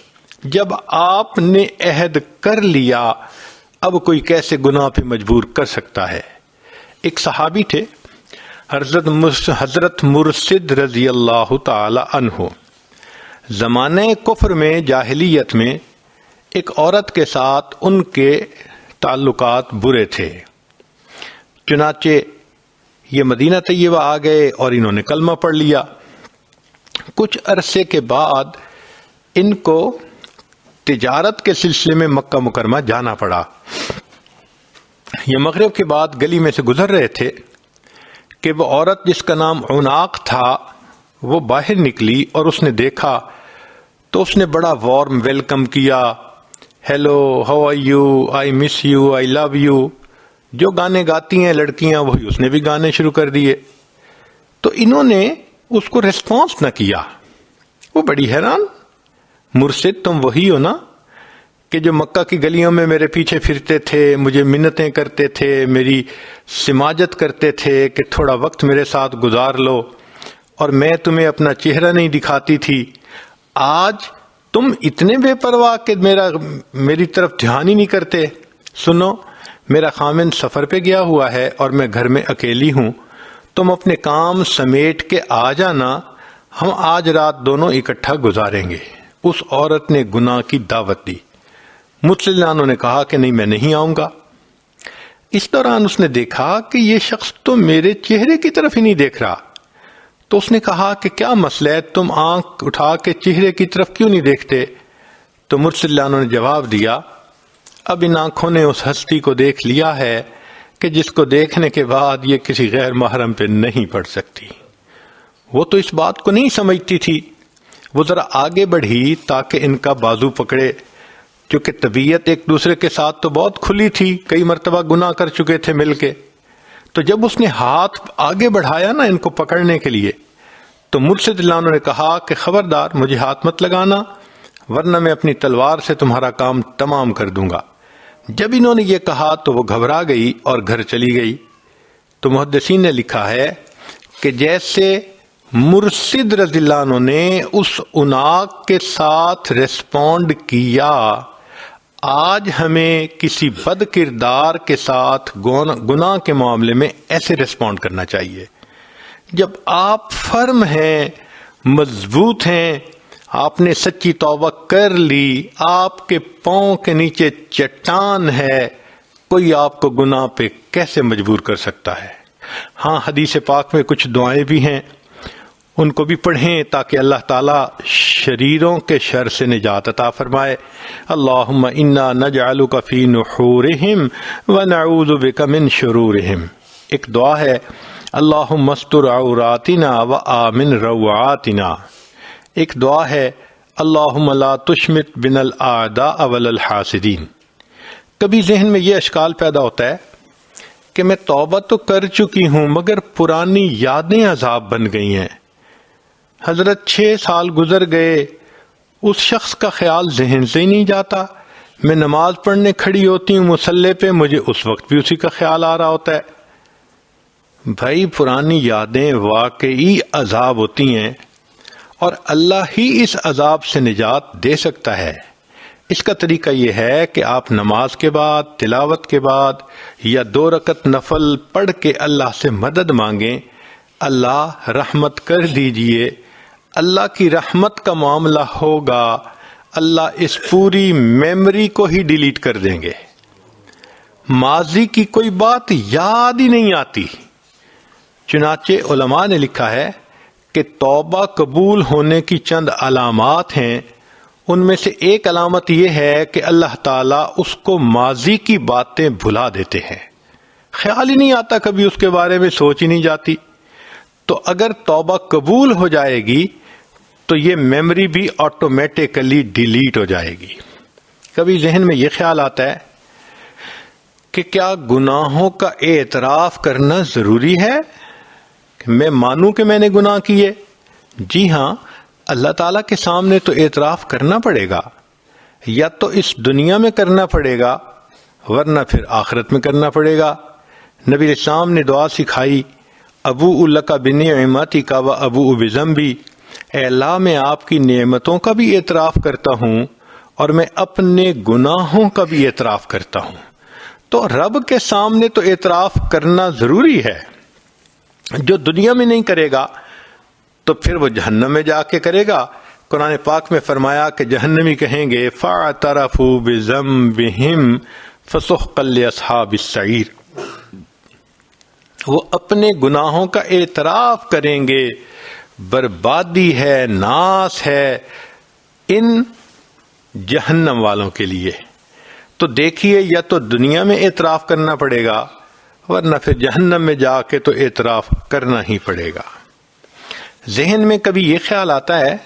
S1: جب آپ نے عہد کر لیا، اب کوئی کیسے گناہ پہ مجبور کر سکتا ہے؟ ایک صحابی تھے حضرت مرشد رضی اللہ تعالی عنہ، زمانہ کفر میں، جاہلیت میں ایک عورت کے ساتھ ان کے تعلقات برے تھے، چنانچہ یہ مدینہ طیبہ آ گئے اور انہوں نے کلمہ پڑھ لیا۔ کچھ عرصے کے بعد ان کو تجارت کے سلسلے میں مکہ مکرمہ جانا پڑا۔ یہ مغرب کے بعد گلی میں سے گزر رہے تھے کہ وہ عورت جس کا نام عناق تھا وہ باہر نکلی اور اس نے دیکھا تو اس نے بڑا وارم ویلکم کیا، hello how are you, I miss you, I love you, جو گانے گاتی ہیں لڑکیاں وہی اس نے بھی گانے شروع کر دیے۔ تو انہوں نے اس کو ریسپانس نہ کیا۔ وہ بڑی حیران، مرشد تم وہی ہو نا کہ جو مکہ کی گلیوں میں میرے پیچھے پھرتے تھے، مجھے منتیں کرتے تھے، میری سماجت کرتے تھے کہ تھوڑا وقت میرے ساتھ گزار لو، اور میں تمہیں اپنا چہرہ نہیں دکھاتی تھی۔ آج تم اتنے بے پرواہ کہ میری طرف دھیان ہی نہیں کرتے۔ سنو، میرا خامند سفر پہ گیا ہوا ہے اور میں گھر میں اکیلی ہوں، تم اپنے کام سمیٹ کے آ جانا، ہم آج رات دونوں اکٹھا گزاریں گے۔ اس عورت نے گناہ کی دعوت دی۔ مسلمانوں نے کہا کہ نہیں، میں نہیں آؤں گا۔ اس دوران اس نے دیکھا کہ یہ شخص تو میرے چہرے کی طرف ہی نہیں دیکھ رہا، تو اس نے کہا کہ کیا مسئلہ ہے، تم آنکھ اٹھا کے چہرے کی طرف کیوں نہیں دیکھتے؟ تو مسلمانوں نے جواب دیا، اب ان آنکھوں نے اس ہستی کو دیکھ لیا ہے کہ جس کو دیکھنے کے بعد یہ کسی غیر محرم پہ نہیں پڑ سکتی۔ وہ تو اس بات کو نہیں سمجھتی تھی۔ وہ ذرا آگے بڑھی تاکہ ان کا بازو پکڑے، کیونکہ طبیعت ایک دوسرے کے ساتھ تو بہت کھلی تھی، کئی مرتبہ گناہ کر چکے تھے مل کے۔ تو جب اس نے ہاتھ آگے بڑھایا نا ان کو پکڑنے کے لیے، تو مرشد اللہ عنہ نے کہا کہ خبردار مجھے ہاتھ مت لگانا، ورنہ میں اپنی تلوار سے تمہارا کام تمام کر دوں گا۔ جب انہوں نے یہ کہا تو وہ گھبرا گئی اور گھر چلی گئی۔ تو محدثین نے لکھا ہے کہ جیسے مرشد رضی اللہ عنہ نے اس عناق کے ساتھ ریسپونڈ کیا، آج ہمیں کسی بد کردار کے ساتھ گناہ کے معاملے میں ایسے ریسپونڈ کرنا چاہیے۔ جب آپ فرم ہیں، مضبوط ہیں، آپ نے سچی توبہ کر لی، آپ کے پاؤں کے نیچے چٹان ہے، کوئی آپ کو گناہ پہ کیسے مجبور کر سکتا ہے؟ ہاں، حدیث پاک میں کچھ دعائیں بھی ہیں، ان کو بھی پڑھیں تاکہ اللہ تعالیٰ شریروں کے شر سے نجات عطا فرمائے۔ اللہم انا نجعلک فی نحورہم ونعوذ بک من شرورہم۔ ایک دعا ہے، اللہم استر عوراتنا وآمن روعاتنا۔ ایک دعا ہے، اللہم لا تشمت بنا الاعداء ولا الحاسدین۔ کبھی ذہن میں یہ اشکال پیدا ہوتا ہے کہ میں توبہ تو کر چکی ہوں مگر پرانی یادیں عذاب بن گئی ہیں۔ حضرت 6 سال گزر گئے، اس شخص کا خیال ذہن سے ہی نہیں جاتا۔ میں نماز پڑھنے کھڑی ہوتی ہوں مصلی پہ، مجھے اس وقت بھی اسی کا خیال آ رہا ہوتا ہے۔ بھائی، پرانی یادیں واقعی عذاب ہوتی ہیں، اور اللہ ہی اس عذاب سے نجات دے سکتا ہے۔ اس کا طریقہ یہ ہے کہ آپ نماز کے بعد، تلاوت کے بعد یا 2 رکعت نفل پڑھ کے اللہ سے مدد مانگیں، اللہ رحمت کر دیجئے، اللہ کی رحمت کا معاملہ ہوگا، اللہ اس پوری میموری کو ہی ڈیلیٹ کر دیں گے، ماضی کی کوئی بات یاد ہی نہیں آتی۔ چنانچہ علماء نے لکھا ہے کہ توبہ قبول ہونے کی چند علامات ہیں، ان میں سے ایک علامت یہ ہے کہ اللہ تعالیٰ اس کو ماضی کی باتیں بھلا دیتے ہیں، خیال ہی نہیں آتا، کبھی اس کے بارے میں سوچ ہی نہیں جاتی۔ تو اگر توبہ قبول ہو جائے گی تو یہ میموری بھی آٹومیٹیکلی ڈیلیٹ ہو جائے گی۔ کبھی ذہن میں یہ خیال آتا ہے کہ کیا گناہوں کا اعتراف کرنا ضروری ہے کہ میں مانوں کہ میں نے گناہ کیے؟ جی ہاں، اللہ تعالیٰ کے سامنے تو اعتراف کرنا پڑے گا، یا تو اس دنیا میں کرنا پڑے گا ورنہ پھر آخرت میں کرنا پڑے گا۔ نبی اسلام نے دعا سکھائی، ابوء لک بنعمتک و ابوء بذنبی، اے اللہ میں آپ کی نعمتوں کا بھی اعتراف کرتا ہوں اور میں اپنے گناہوں کا بھی اعتراف کرتا ہوں۔ تو رب کے سامنے تو اعتراف کرنا ضروری ہے۔ جو دنیا میں نہیں کرے گا تو پھر وہ جہنم میں جا کے کرے گا۔ قرآن پاک میں فرمایا کہ جہنمی کہیں گے فَاعْتَرَفُوا بِذَنبِهِمْ فَسُحْقًا لِّأَصْحَابِ السَّعِيرِ، وہ اپنے گناہوں کا اعتراف کریں گے، بربادی ہے، ناس ہے ان جہنم والوں کے لیے۔ تو دیکھیے، یا تو دنیا میں اعتراف کرنا پڑے گا، ورنہ پھر جہنم میں جا کے تو اعتراف کرنا ہی پڑے گا۔ ذہن میں کبھی یہ خیال آتا ہے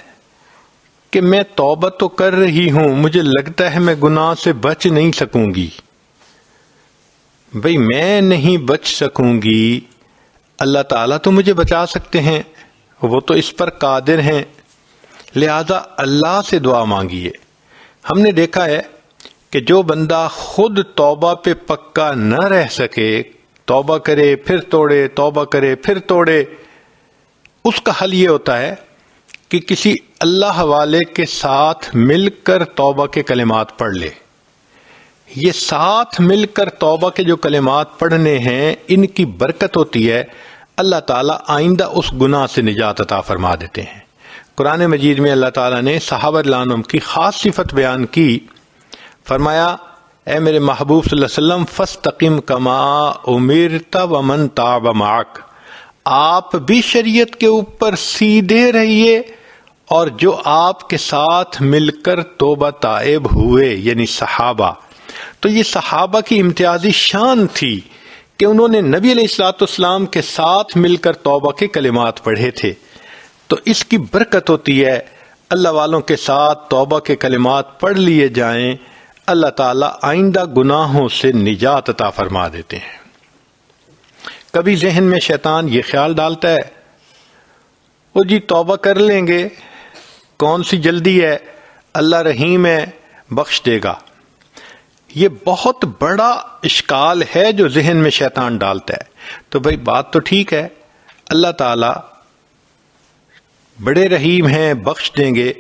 S1: کہ میں توبہ تو کر رہی ہوں، مجھے لگتا ہے میں گناہ سے بچ نہیں سکوں گی۔ بھئی میں نہیں بچ سکوں گی، اللہ تعالیٰ تو مجھے بچا سکتے ہیں، وہ تو اس پر قادر ہیں، لہذا اللہ سے دعا مانگیے۔ ہم نے دیکھا ہے کہ جو بندہ خود توبہ پہ پکا نہ رہ سکے، توبہ کرے پھر توڑے، توبہ کرے پھر توڑے، اس کا حل یہ ہوتا ہے کہ کسی اللہ والے کے ساتھ مل کر توبہ کے کلمات پڑھ لے۔ یہ ساتھ مل کر توبہ کے جو کلمات پڑھنے ہیں، ان کی برکت ہوتی ہے، اللہ تعالیٰ آئندہ اس گناہ سے نجات عطا فرما دیتے ہیں۔ قرآن مجید میں اللہ تعالیٰ نے صحابہ رضی اللہ عنہم کی خاص صفت بیان کی، فرمایا اے میرے محبوب صلی اللہ علیہ وسلم فاستقم کما امرت ومن تاب معک، آپ بھی شریعت کے اوپر سیدھے رہیے، اور جو آپ کے ساتھ مل کر توبہ تائب ہوئے یعنی صحابہ۔ تو یہ صحابہ کی امتیازی شان تھی کہ انہوں نے نبی علیہ الصلوۃ والسلام کے ساتھ مل کر توبہ کے کلمات پڑھے تھے۔ تو اس کی برکت ہوتی ہے، اللہ والوں کے ساتھ توبہ کے کلمات پڑھ لیے جائیں، اللہ تعالیٰ آئندہ گناہوں سے نجات عطا فرما دیتے ہیں۔ کبھی ذہن میں شیطان یہ خیال ڈالتا ہے، وہ جی توبہ کر لیں گے، کون سی جلدی ہے، اللہ رحیم ہے، بخش دے گا۔ یہ بہت بڑا اشکال ہے جو ذہن میں شیطان ڈالتا ہے۔ تو بھئی بات تو ٹھیک ہے، اللہ تعالیٰ بڑے رحیم ہیں، بخش دیں گے،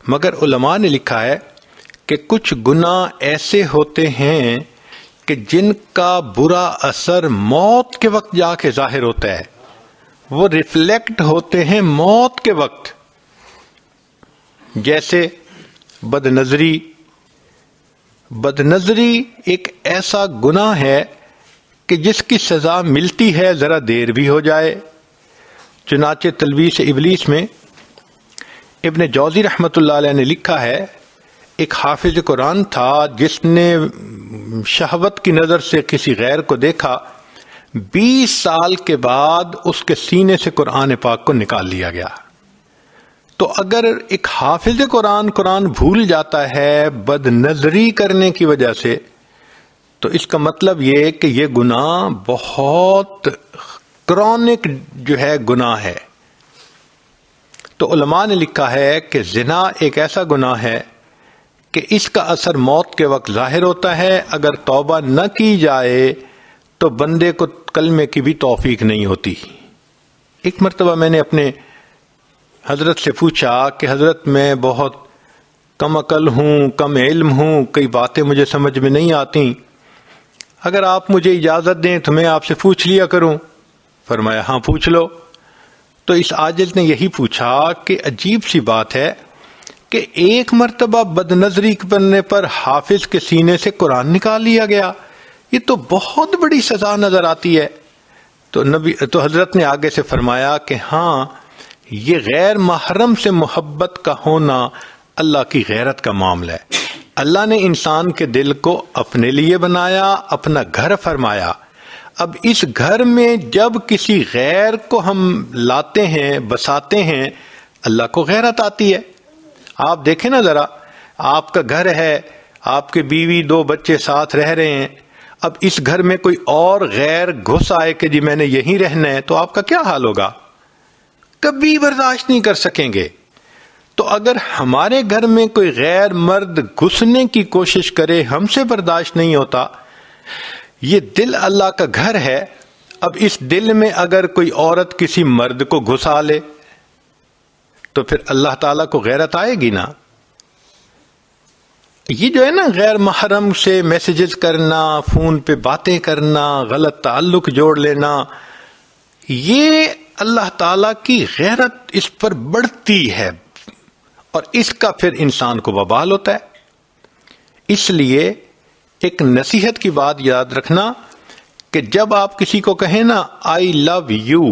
S1: مگر علماء نے لکھا ہے کہ کچھ گناہ ایسے ہوتے ہیں کہ جن کا برا اثر موت کے وقت جا کے ظاہر ہوتا ہے، وہ ریفلیکٹ ہوتے ہیں موت کے وقت، جیسے بد نظری۔ بد نظری ایک ایسا گناہ ہے کہ جس کی سزا ملتی ہے ذرا دیر بھی ہو جائے۔ چنانچہ تلبیس ابلیس میں ابن جوزی رحمۃ اللہ علیہ نے لکھا ہے، ایک حافظ قرآن تھا جس نے شہوت کی نظر سے کسی غیر کو دیکھا، 20 سال کے بعد اس کے سینے سے قرآن پاک کو نکال لیا گیا۔ تو اگر ایک حافظ قرآن بھول جاتا ہے بد نظری کرنے کی وجہ سے، تو اس کا مطلب یہ کہ یہ گناہ بہت کرونک جو ہے گناہ ہے۔ تو علماء نے لکھا ہے کہ زنا ایک ایسا گناہ ہے کہ اس کا اثر موت کے وقت ظاہر ہوتا ہے، اگر توبہ نہ کی جائے تو بندے کو کلمے کی بھی توفیق نہیں ہوتی۔ ایک مرتبہ میں نے اپنے حضرت سے پوچھا کہ حضرت میں بہت کم عقل ہوں، کم علم ہوں، کئی باتیں مجھے سمجھ میں نہیں آتی، اگر آپ مجھے اجازت دیں تو میں آپ سے پوچھ لیا کروں۔ فرمایا ہاں پوچھ لو۔ تو اس عاجز نے یہی پوچھا کہ عجیب سی بات ہے کہ ایک مرتبہ بد نظری کرنے پر حافظ کے سینے سے قرآن نکال لیا گیا، یہ تو بہت بڑی سزا نظر آتی ہے۔ تو حضرت نے آگے سے فرمایا کہ ہاں، یہ غیر محرم سے محبت کا ہونا اللہ کی غیرت کا معاملہ ہے۔ اللہ نے انسان کے دل کو اپنے لیے بنایا، اپنا گھر فرمایا۔ اب اس گھر میں جب کسی غیر کو ہم لاتے ہیں، بساتے ہیں، اللہ کو غیرت آتی ہے۔ آپ دیکھیں نا ذرا، آپ کا گھر ہے، آپ کے بیوی 2 بچے ساتھ رہ رہے ہیں، اب اس گھر میں کوئی اور غیر گھس آئے کہ جی میں نے یہیں رہنا ہے، تو آپ کا کیا حال ہوگا؟ کبھی برداشت نہیں کر سکیں گے۔ تو اگر ہمارے گھر میں کوئی غیر مرد گھسنے کی کوشش کرے، ہم سے برداشت نہیں ہوتا۔ یہ دل اللہ کا گھر ہے، اب اس دل میں اگر کوئی عورت کسی مرد کو گھسا لے تو پھر اللہ تعالیٰ کو غیرت آئے گی نا۔ یہ جو ہے نا غیر محرم سے میسیجز کرنا، فون پہ باتیں کرنا، غلط تعلق جوڑ لینا، یہ اللہ تعالیٰ کی غیرت اس پر بڑھتی ہے اور اس کا پھر انسان کو وبال ہوتا ہے۔ اس لیے ایک نصیحت کی بات یاد رکھنا کہ جب آپ کسی کو کہیں نا آئی لو یو،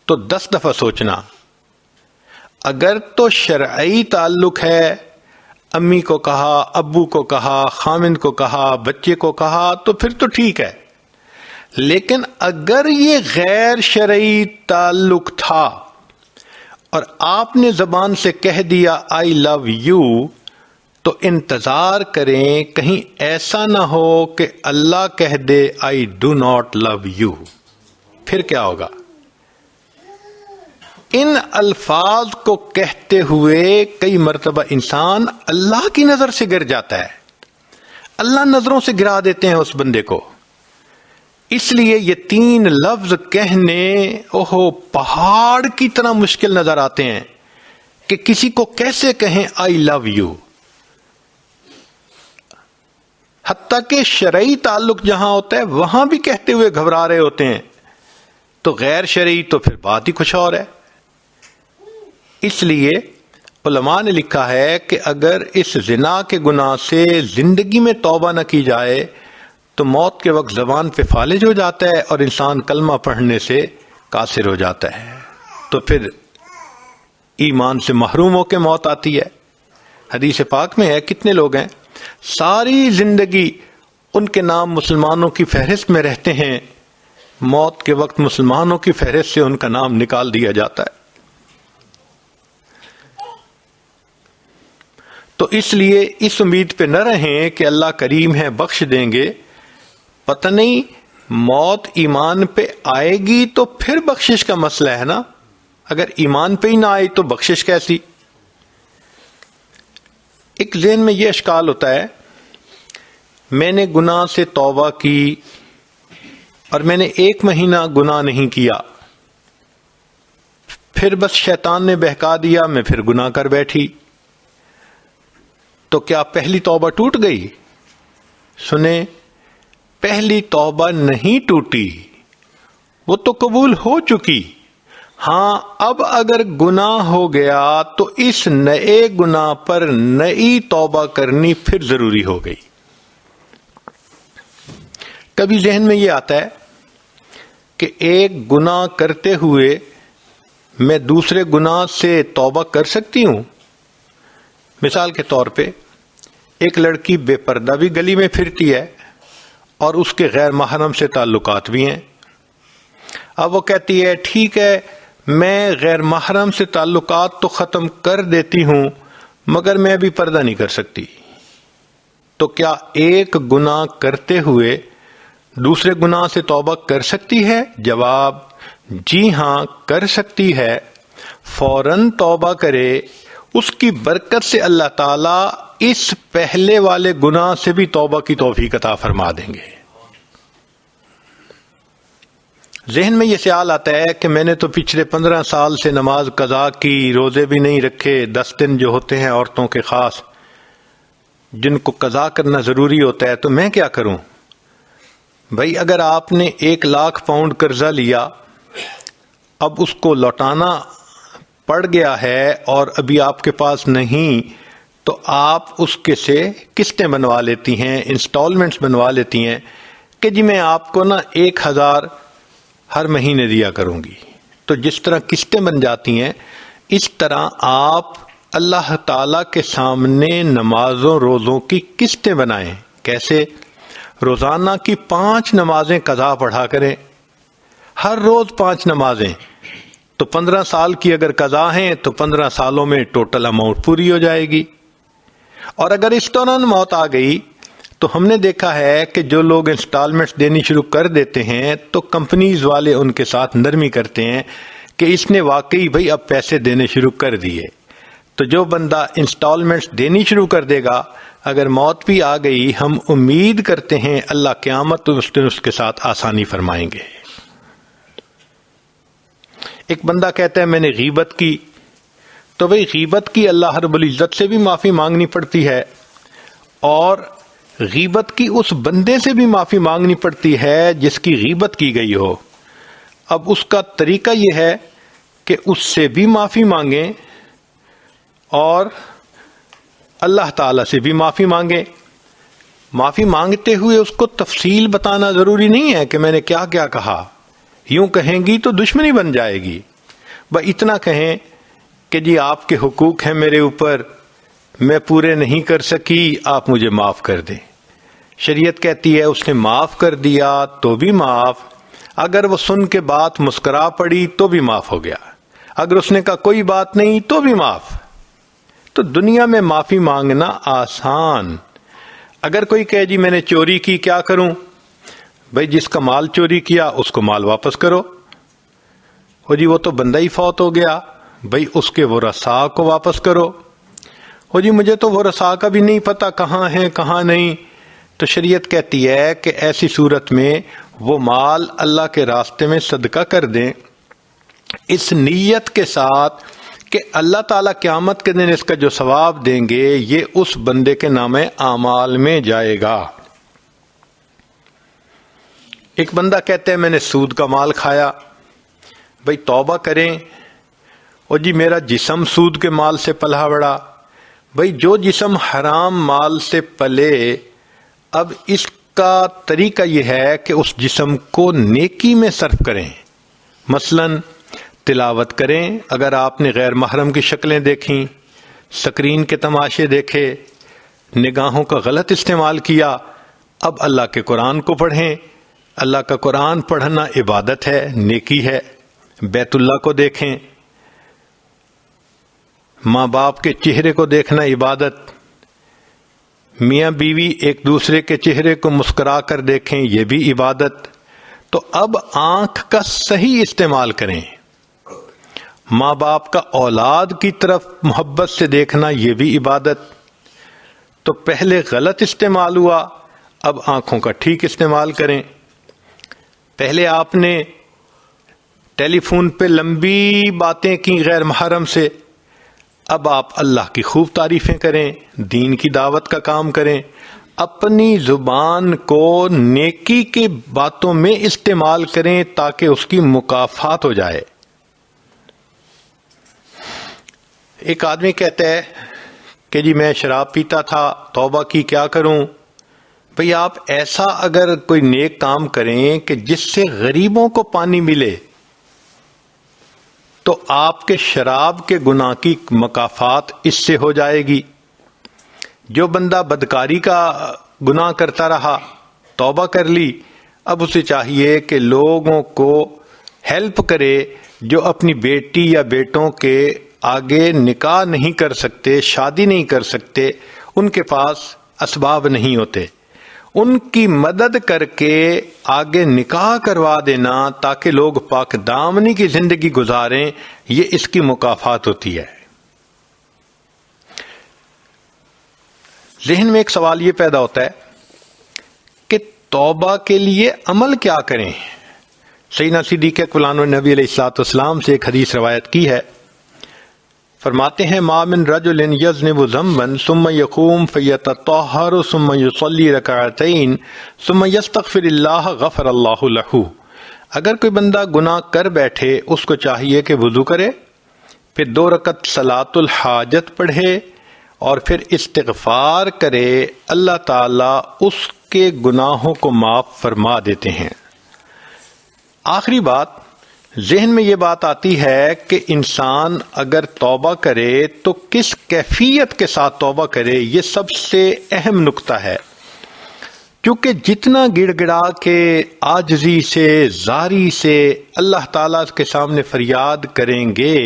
S1: تو 10 دفعہ سوچنا اگر تو شرعی تعلق ہے، امی کو کہا، ابو کو کہا، خامند کو کہا، بچے کو کہا، تو پھر تو ٹھیک ہے. لیکن اگر یہ غیر شرعی تعلق تھا اور آپ نے زبان سے کہہ دیا آئی لو یو، تو انتظار کریں کہیں ایسا نہ ہو کہ اللہ کہہ دے I do not love you. پھر کیا ہوگا؟ ان الفاظ کو کہتے ہوئے کئی مرتبہ انسان اللہ کی نظر سے گر جاتا ہے، اللہ نظروں سے گرا دیتے ہیں اس بندے کو. اس لیے یہ 3 لفظ کہنے پہاڑ کی طرح مشکل نظر آتے ہیں کہ کسی کو کیسے کہیں آئی لو یو. حتیٰ کہ شرعی تعلق جہاں ہوتا ہے وہاں بھی کہتے ہوئے گھبرا رہے ہوتے ہیں، تو غیر شرعی تو پھر بات ہی کچھ اور ہے. اس لیے علماء نے لکھا ہے کہ اگر اس زنا کے گناہ سے زندگی میں توبہ نہ کی جائے تو موت کے وقت زبان پہ فالج ہو جاتا ہے اور انسان کلمہ پڑھنے سے قاصر ہو جاتا ہے، تو پھر ایمان سے محروم ہو کے موت آتی ہے. حدیث پاک میں ہے کتنے لوگ ہیں ساری زندگی ان کے نام مسلمانوں کی فہرست میں رہتے ہیں، موت کے وقت مسلمانوں کی فہرست سے ان کا نام نکال دیا جاتا ہے. تو اس لیے اس امید پہ نہ رہیں کہ اللہ کریم ہے بخش دیں گے. پتہ نہیں موت ایمان پہ آئے گی تو پھر بخشش کا مسئلہ ہے نا، اگر ایمان پہ ہی نہ آئی تو بخشش کیسی؟ ایک ذہن میں یہ اشکال ہوتا ہے، میں نے گناہ سے توبہ کی اور میں نے 1 مہینہ گناہ نہیں کیا، پھر بس شیطان نے بہکا دیا، میں پھر گناہ کر بیٹھی، تو کیا پہلی توبہ ٹوٹ گئی؟ سنیں، پہلی توبہ نہیں ٹوٹی، وہ تو قبول ہو چکی. ہاں اب اگر گناہ ہو گیا تو اس نئے گناہ پر نئی توبہ کرنی پھر ضروری ہو گئی. کبھی ذہن میں یہ آتا ہے کہ ایک گناہ کرتے ہوئے میں دوسرے گناہ سے توبہ کر سکتی ہوں. مثال کے طور پہ ایک لڑکی بے پردہ بھی گلی میں پھرتی ہے اور اس کے غیر محرم سے تعلقات بھی ہیں. اب وہ کہتی ہے ٹھیک ہے میں غیر محرم سے تعلقات تو ختم کر دیتی ہوں مگر میں بھی پردہ نہیں کر سکتی. تو کیا ایک گناہ کرتے ہوئے دوسرے گناہ سے توبہ کر سکتی ہے؟ جواب جی ہاں کر سکتی ہے. فوراً توبہ کرے، اس کی برکت سے اللہ تعالیٰ اس پہلے والے گناہ سے بھی توبہ کی توفیق عطا فرما دیں گے. ذہن میں یہ خیال آتا ہے کہ میں نے تو پچھلے 15 سال سے نماز قضا کی، روزے بھی نہیں رکھے، 10 دن جو ہوتے ہیں عورتوں کے خاص جن کو قضا کرنا ضروری ہوتا ہے، تو میں کیا کروں؟ بھائی اگر آپ نے 1 لاکھ پاؤنڈ قرضہ لیا، اب اس کو لوٹانا پڑ گیا ہے اور ابھی آپ کے پاس نہیں، تو آپ اس کے سے قسطیں بنوا لیتی ہیں، انسٹالمنٹس بنوا لیتی ہیں کہ جی میں آپ کو 1000 ہر مہینے دیا کروں گی. تو جس طرح قسطیں بن جاتی ہیں اس طرح آپ اللہ تعالی کے سامنے نمازوں روزوں کی قسطیں بنائیں. کیسے؟ روزانہ کی 5 نمازیں قضا پڑھا کریں، ہر روز 5 نمازیں، تو 15 سال کی اگر قضا ہیں تو 15 سالوں میں ٹوٹل اماؤنٹ پوری ہو جائے گی. اور اگر اس دوران موت آ گئی تو ہم نے دیکھا ہے کہ جو لوگ انسٹالمنٹس دینی شروع کر دیتے ہیں تو کمپنیز والے ان کے ساتھ نرمی کرتے ہیں کہ اس نے واقعی بھائی اب پیسے دینے شروع کر دیے. تو جو بندہ انسٹالمنٹس دینی شروع کر دے گا اگر موت بھی آ گئی ہم امید کرتے ہیں اللہ قیامت اس دن اس کے ساتھ آسانی فرمائیں گے. ایک بندہ کہتا ہے میں نے غیبت کی، تو بھئی غیبت کی اللہ رب العزت سے بھی معافی مانگنی پڑتی ہے اور غیبت کی اس بندے سے بھی معافی مانگنی پڑتی ہے جس کی غیبت کی گئی ہو. اب اس کا طریقہ یہ ہے کہ اس سے بھی معافی مانگیں اور اللہ تعالی سے بھی معافی مانگیں. معافی مانگتے ہوئے اس کو تفصیل بتانا ضروری نہیں ہے کہ میں نے کیا کیا کہا، یوں کہیں گی تو دشمنی بن جائے گی. بس اتنا کہیں کہ جی آپ کے حقوق ہیں میرے اوپر، میں پورے نہیں کر سکی، آپ مجھے معاف کر دیں۔ شریعت کہتی ہے اس نے معاف کر دیا تو بھی معاف، اگر وہ سن کے بات مسکرا پڑی تو بھی معاف ہو گیا، اگر اس نے کہا کوئی بات نہیں تو بھی معاف۔ تو دنیا میں معافی مانگنا آسان۔ اگر کوئی کہے جی میں نے چوری کی، کیا کروں؟ بھئی جس کا مال چوری کیا اس کو مال واپس کرو۔ ہو جی وہ تو بندہ ہی فوت ہو گیا، بھئی اس کے ورثاء کو واپس کرو۔ ہو جی مجھے تو ورثاء کا بھی نہیں پتا کہاں ہیں کہاں نہیں، تو شریعت کہتی ہے کہ ایسی صورت میں وہ مال اللہ کے راستے میں صدقہ کر دیں، اس نیت کے ساتھ کہ اللہ تعالیٰ قیامت کے دن اس کا جو ثواب دیں گے یہ اس بندے کے نام اعمال میں جائے گا۔ ایک بندہ کہتا ہے میں نے سود کا مال کھایا، بھئی توبہ کریں، اور جی میرا جسم سود کے مال سے پلا بڑا۔ بھئی جو جسم حرام مال سے پلے، اب اس کا طریقہ یہ ہے کہ اس جسم کو نیکی میں صرف کریں، مثلاً تلاوت کریں، اگر آپ نے غیر محرم کی شکلیں دیکھیں، سکرین کے تماشے دیکھے، نگاہوں کا غلط استعمال کیا، اب اللہ کے قرآن کو پڑھیں۔ اللہ کا قرآن پڑھنا عبادت ہے، نیکی ہے۔ بیت اللہ کو دیکھیں، ماں باپ کے چہرے کو دیکھنا عبادت، میاں بیوی ایک دوسرے کے چہرے کو مسکرا کر دیکھیں، یہ بھی عبادت۔ تو اب آنکھ کا صحیح استعمال کریں، ماں باپ کا اولاد کی طرف محبت سے دیکھنا، یہ بھی عبادت۔ تو پہلے غلط استعمال ہوا، اب آنکھوں کا ٹھیک استعمال کریں۔ پہلے آپ نے ٹیلی فون پہ لمبی باتیں کی غیر محرم سے، اب آپ اللہ کی خوب تعریفیں کریں، دین کی دعوت کا کام کریں، اپنی زبان کو نیکی کی باتوں میں استعمال کریں تاکہ اس کی مکافات ہو جائے۔ ایک آدمی کہتا ہے کہ جی میں شراب پیتا تھا، توبہ کی، کیا کروں؟ بھئی آپ ایسا اگر کوئی نیک کام کریں کہ جس سے غریبوں کو پانی ملے تو آپ کے شراب کے گناہ کی مکافات اس سے ہو جائے گی۔ جو بندہ بدکاری کا گناہ کرتا رہا، توبہ کر لی، اب اسے چاہیے کہ لوگوں کو ہیلپ کرے جو اپنی بیٹی یا بیٹوں کے آگے نکاح نہیں کر سکتے، شادی نہیں کر سکتے، ان کے پاس اسباب نہیں ہوتے، ان کی مدد کر کے آگے نکاح کروا دینا تاکہ لوگ پاک دامنی کی زندگی گزاریں، یہ اس کی مکافات ہوتی ہے۔ ذہن میں ایک سوال یہ پیدا ہوتا ہے کہ توبہ کے لیے عمل کیا کریں؟ سیدنا صدیق اکبر نے نبی علیہ الصلوۃ والسلام سے ایک حدیث روایت کی ہے، فرماتے ہیں ما من رجل یذنب ذنبا ثم یقوم فیتطہر ثم یصلی رکعتین ثم یستغفر اللہ غفر اللہ لہ۔ اگر کوئی بندہ گناہ کر بیٹھے، اس کو چاہیے کہ وضو کرے، پھر 2 رکعت صلاۃ الحاجت پڑھے اور پھر استغفار کرے، اللہ تعالیٰ اس کے گناہوں کو معاف فرما دیتے ہیں۔ آخری بات، ذہن میں یہ بات آتی ہے کہ انسان اگر توبہ کرے تو کس کیفیت کے ساتھ توبہ کرے، یہ سب سے اہم نکتہ ہے، کیونکہ جتنا گڑ گڑا کے عاجزی سے، زاری سے اللہ تعالیٰ کے سامنے فریاد کریں گے،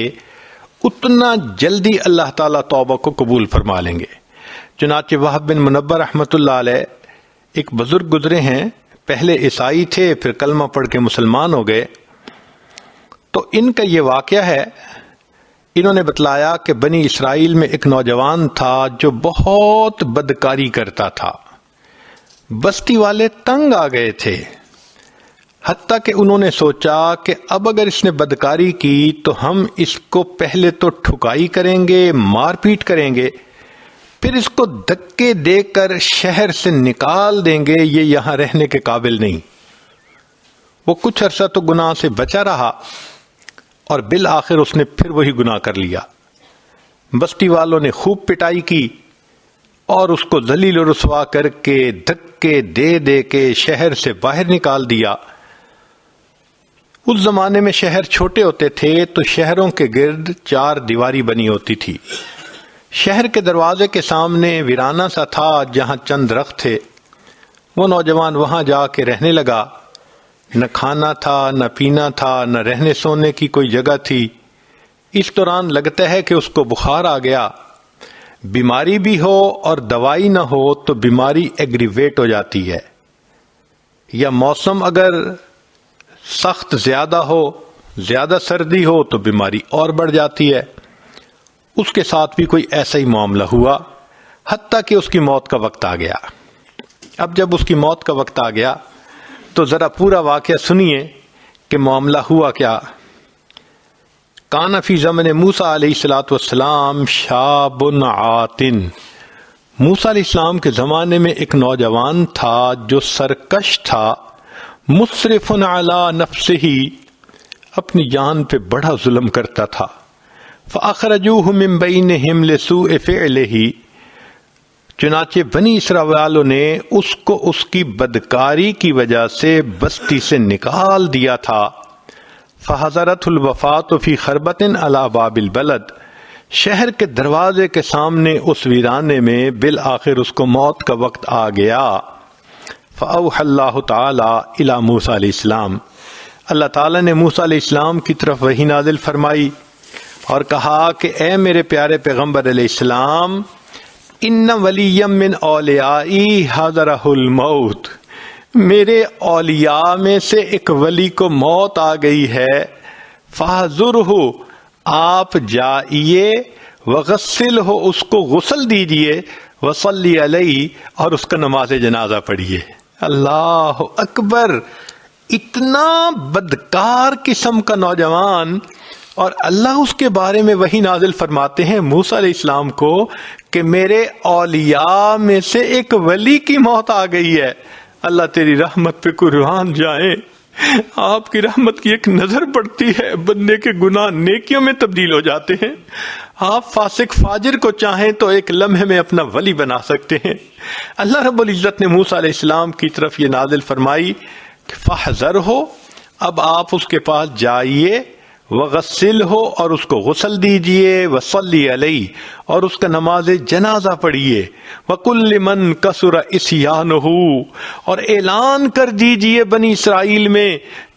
S1: اتنا جلدی اللہ تعالیٰ توبہ کو قبول فرما لیں گے۔ چنانچہ وہب بن منبہ رحمۃ اللہ علیہ ایک بزرگ گزرے ہیں، پہلے عیسائی تھے، پھر کلمہ پڑھ کے مسلمان ہو گئے۔ تو ان کا یہ واقعہ ہے، انہوں نے بتلایا کہ بنی اسرائیل میں ایک نوجوان تھا جو بہت بدکاری کرتا تھا، بستی والے تنگ آ گئے تھے، حتیٰ کہ انہوں نے سوچا کہ اب اگر اس نے بدکاری کی تو ہم اس کو پہلے تو ٹھکائی کریں گے، مار پیٹ کریں گے، پھر اس کو دھکے دے کر شہر سے نکال دیں گے، یہ یہاں رہنے کے قابل نہیں۔ وہ کچھ عرصہ تو گناہ سے بچا رہا اور بالآخر اس نے پھر وہی گناہ کر لیا۔ بستی والوں نے خوب پٹائی کی اور اس کو ذلیل و رسوا کر کے دھکے دے دے کے شہر سے باہر نکال دیا۔ اس زمانے میں شہر چھوٹے ہوتے تھے تو شہروں کے گرد 4 دیواری بنی ہوتی تھی۔ شہر کے دروازے کے سامنے ویرانہ سا تھا جہاں چند درخت تھے۔ وہ نوجوان وہاں جا کے رہنے لگا۔ نہ کھانا تھا، نہ پینا تھا، نہ رہنے سونے کی کوئی جگہ تھی۔ اس دوران لگتا ہے کہ اس کو بخار آ گیا۔ بیماری بھی ہو اور دوائی نہ ہو تو بیماری ایگریویٹ ہو جاتی ہے، یا موسم اگر سخت زیادہ ہو، زیادہ سردی ہو تو بیماری اور بڑھ جاتی ہے۔ اس کے ساتھ بھی کوئی ایسا ہی معاملہ ہوا، حتیٰ کہ اس کی موت کا وقت آ گیا۔ اب جب اس کی موت کا وقت آ گیا تو ذرا پورا واقعہ سنیے کہ معاملہ ہوا کیا۔ کان فی زمن موسیٰ علیہ السلام شاب عاتن، موسیٰ علیہ السلام کے زمانے میں ایک نوجوان تھا جو سرکش تھا، مسرف علی نفسہ، اپنی جان پہ بڑا ظلم کرتا تھا۔ فاخرجوہ من بینہم لسوء فعلہ، چنانچہ بنی اسرائیل والوں نے اس کو اس کی بدکاری کی وجہ سے بستی سے نکال دیا تھا۔ فحضرت الوفات فی خربۃ علی باب البلد، شہر کے دروازے کے سامنے اس ویرانے میں بالآخر اس کو موت کا وقت آ گیا۔ فاوحى اللہ تعالی الی موسیٰ علیہ السلام، اللہ تعالیٰ نے موسیٰ علیہ السلام کی طرف وحی نازل فرمائی اور کہا کہ اے میرے پیارے پیغمبر علیہ السلام، ان ولی من اولیائی حضرہ الموت، میرے اولیاء میں سے ایک ولی کو موت آ گئی ہے۔ فاحذرہ، آپ جائیے، وغسلہ، اس کو غسل دیجئے، وصلی علیہ، اور اس کا نماز جنازہ پڑھیے۔ اللہ اکبر! اتنا بدکار قسم کا نوجوان، اور اللہ اس کے بارے میں وحی نازل فرماتے ہیں موسیٰ علیہ السلام کو کہ میرے اولیاء میں سے ایک ولی کی موت آ گئی ہے۔ اللہ تیری رحمت پہ قربان جائیں، آپ کی رحمت کی ایک نظر پڑتی ہے، بندے کے گناہ نیکیوں میں تبدیل ہو جاتے ہیں۔ آپ فاسق فاجر کو چاہیں تو ایک لمحے میں اپنا ولی بنا سکتے ہیں۔ اللہ رب العزت نے موسیٰ علیہ السلام کی طرف یہ نازل فرمائی کہ فاحذرہ، اب آپ اس کے پاس جائیے، وغسلہ، اور اس کو غسل دیجئے، وصلی علیہ، اور اس کا نماز جنازہ پڑھیے، وقل لمن کثر عصیانہ، اور اعلان کر دیجئے بنی اسرائیل میں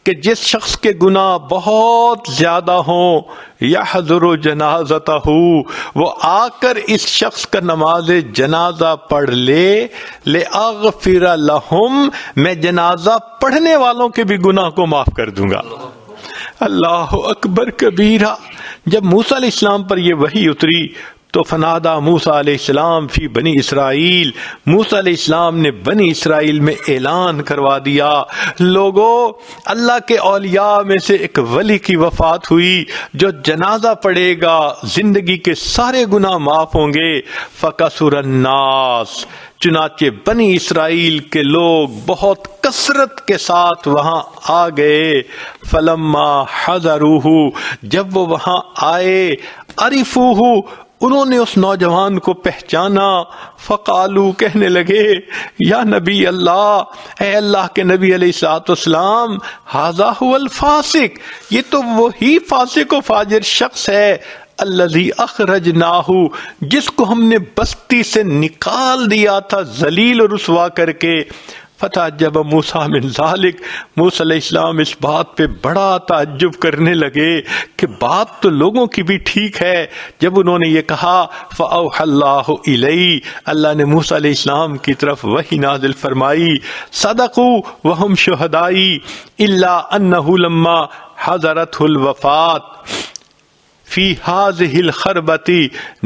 S1: کہ جس شخص کے گناہ بہت زیادہ ہوں، یحضر جنازتہ، وہ آ کر اس شخص کا نماز جنازہ پڑھ لے، لأغفر لہم، میں جنازہ پڑھنے والوں کے بھی گناہ کو معاف کر دوں گا۔ اللہ اکبر کبیرہ! جب موسیٰ علیہ السلام پر یہ وحی اتری تو فنادا موسیٰ علیہ السلام فی بنی اسرائیل، موسیٰ علیہ السلام نے بنی اسرائیل میں اعلان کروا دیا، لوگو، اللہ کے اولیاء میں سے ایک ولی کی وفات ہوئی، جو جنازہ پڑے گا زندگی کے سارے گناہ معاف ہوں گے۔ فکثر الناس، چنانچہ بنی اسرائیل کے لوگ بہت کثرت کے ساتھ وہاں آ گئے۔ فلما حضروہ، جب وہ وہاں آئے، عرفوہ، انہوں نے اس نوجوان کو پہچانا، فقالو، کہنے لگے، یا نبی اللہ، اے اللہ کے نبی علیہ السلام، ھذا ھو الفاسق، یہ تو وہی فاسق و فاجر شخص ہے، الذی اخرجناہ، جس کو ہم نے بستی سے نکال دیا تھا ذلیل و رسوا کر کے۔ فتعجب موسیٰ من ذالک، موسیٰ علیہ السلام اس بات پہ بڑا تعجب کرنے لگے کہ بات تو لوگوں کی بھی ٹھیک ہے۔ جب انہوں نے یہ کہا، فأوحى اللہ الیہ، اللہ نے موسیٰ علیہ السلام کی طرف وحی نازل فرمائی، صدقوا وہم شہدائی، الا انہ لما حضرتہ الوفات فی ہذہ الخربۃ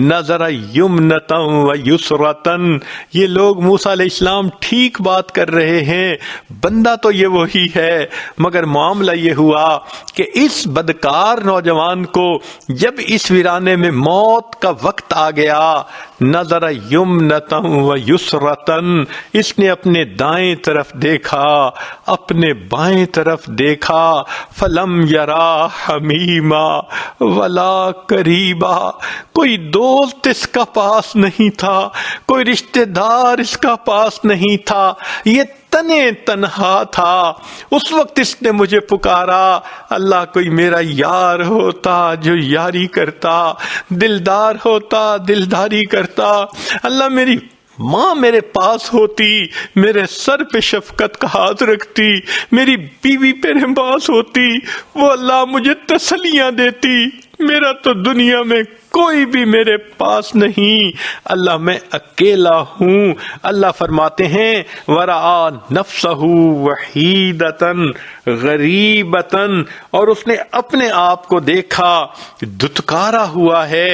S1: نظر یمنۃ و یسرۃ، یہ لوگ موسیٰ علیہ السلام ٹھیک بات کر رہے ہیں، بندہ تو یہ وہی ہے، مگر معاملہ یہ ہوا کہ اس بدکار نوجوان کو جب اس ویرانے میں موت کا وقت آ گیا، نظر یمنۃ و یسرۃ، اس نے اپنے دائیں طرف دیکھا، اپنے بائیں طرف دیکھا، فلم یرا حمیما ولا قریبا، کوئی دوست اس کا پاس نہیں تھا، کوئی رشتہ دار اس کا پاس نہیں تھا، یہ تنے تنہا تھا، اس وقت اس نے مجھے پکارا، اللہ کوئی میرا یار ہوتا جو یاری کرتا، دلدار ہوتا دلداری کرتا، اللہ میری ماں میرے پاس ہوتی، میرے سر پہ شفقت کا ہاتھ رکھتی، میری بیوی میرے پاس ہوتی، وہ اللہ مجھے تسلیاں دیتی، میرا تو دنیا میں کوئی بھی میرے پاس نہیں، اللہ میں اکیلا ہوں۔ اللہ فرماتے ہیں وَرَآ نَفْسَهُ وَحِيدَةً غَرِيبَةً، اور اس نے اپنے آپ کو دیکھا دھتکارا ہوا ہے،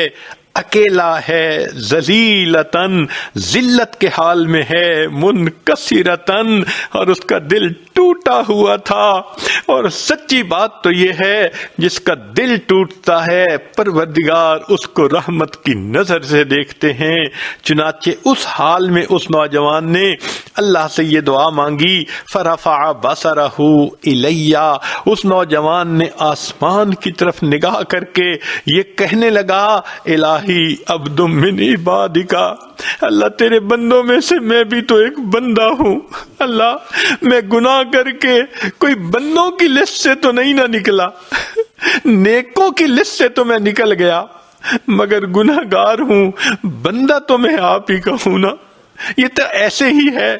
S1: اکیلا ہے، ذلیلتاً ذلت کے حال میں ہے، منکسرتاً اور اس کا دل ٹوٹا ہوا تھا۔ اور سچی بات تو یہ ہے جس کا دل ٹوٹتا ہے پروردگار اس کو رحمت کی نظر سے دیکھتے ہیں۔ چنانچہ اس حال میں اس نوجوان نے اللہ سے یہ دعا مانگی، فرفع بصرہ الیہ، اس نوجوان نے آسمان کی طرف نگاہ کر کے یہ کہنے لگا الہی عبد من عبادک، اللہ تیرے بندوں میں سے میں بھی تو ایک بندہ ہوں، اللہ میں گناہ کر کے کوئی بندوں کی لسٹ سے تو نہیں نہ نکلا، نیکوں کی لسٹ سے تو میں نکل گیا، مگر گناہ گار ہوں، بندہ تو میں آپ ہی کا ہوں نا۔ یہ تو ایسے ہی ہے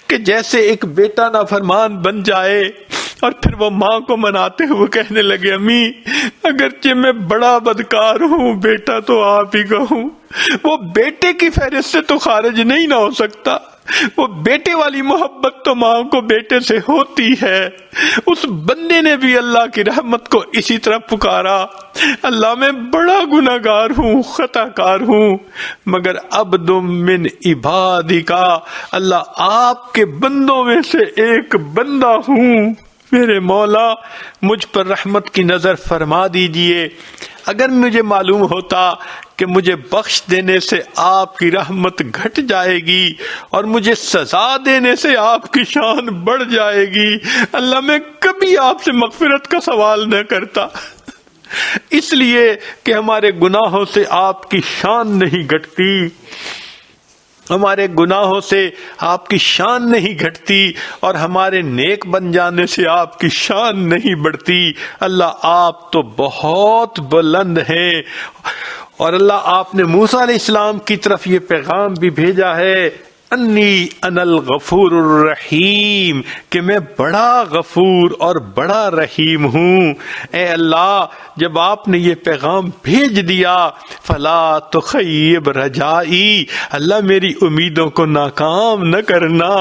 S1: کہ جیسے ایک بیٹا نافرمان بن جائے اور پھر وہ ماں کو مناتے ہوئے کہنے لگے امی اگرچہ میں بڑا بدکار ہوں بیٹا تو آپ ہی کا ہوں، وہ بیٹے کی فہرست سے تو خارج نہیں نہ ہو سکتا، وہ بیٹے والی محبت تو ماں کو بیٹے سے ہوتی ہے۔ اس بندے نے بھی اللہ کی رحمت کو اسی طرح پکارا، اللہ میں بڑا گناہگار ہوں، خطا کار ہوں، مگر عبد من عبادک، اللہ آپ کے بندوں میں سے ایک بندہ ہوں، میرے مولا مجھ پر رحمت کی نظر فرما دیجئے۔ اگر مجھے معلوم ہوتا کہ مجھے بخش دینے سے آپ کی رحمت گھٹ جائے گی اور مجھے سزا دینے سے آپ کی شان بڑھ جائے گی، اللہ میں کبھی آپ سے مغفرت کا سوال نہ کرتا، اس لیے کہ ہمارے گناہوں سے آپ کی شان نہیں گھٹتی، ہمارے گناہوں سے آپ کی شان نہیں گھٹتی اور ہمارے نیک بن جانے سے آپ کی شان نہیں بڑھتی۔ اللہ آپ تو بہت بلند ہیں، اور اللہ آپ نے موسیٰ علیہ السلام کی طرف یہ پیغام بھی بھیجا ہے انی انا الغفور الرحیم، کہ میں بڑا غفور اور بڑا رحیم ہوں۔ اے اللہ جب آپ نے یہ پیغام بھیج دیا فلا تخیب رجائی، اللہ میری امیدوں کو ناکام نہ کرنا۔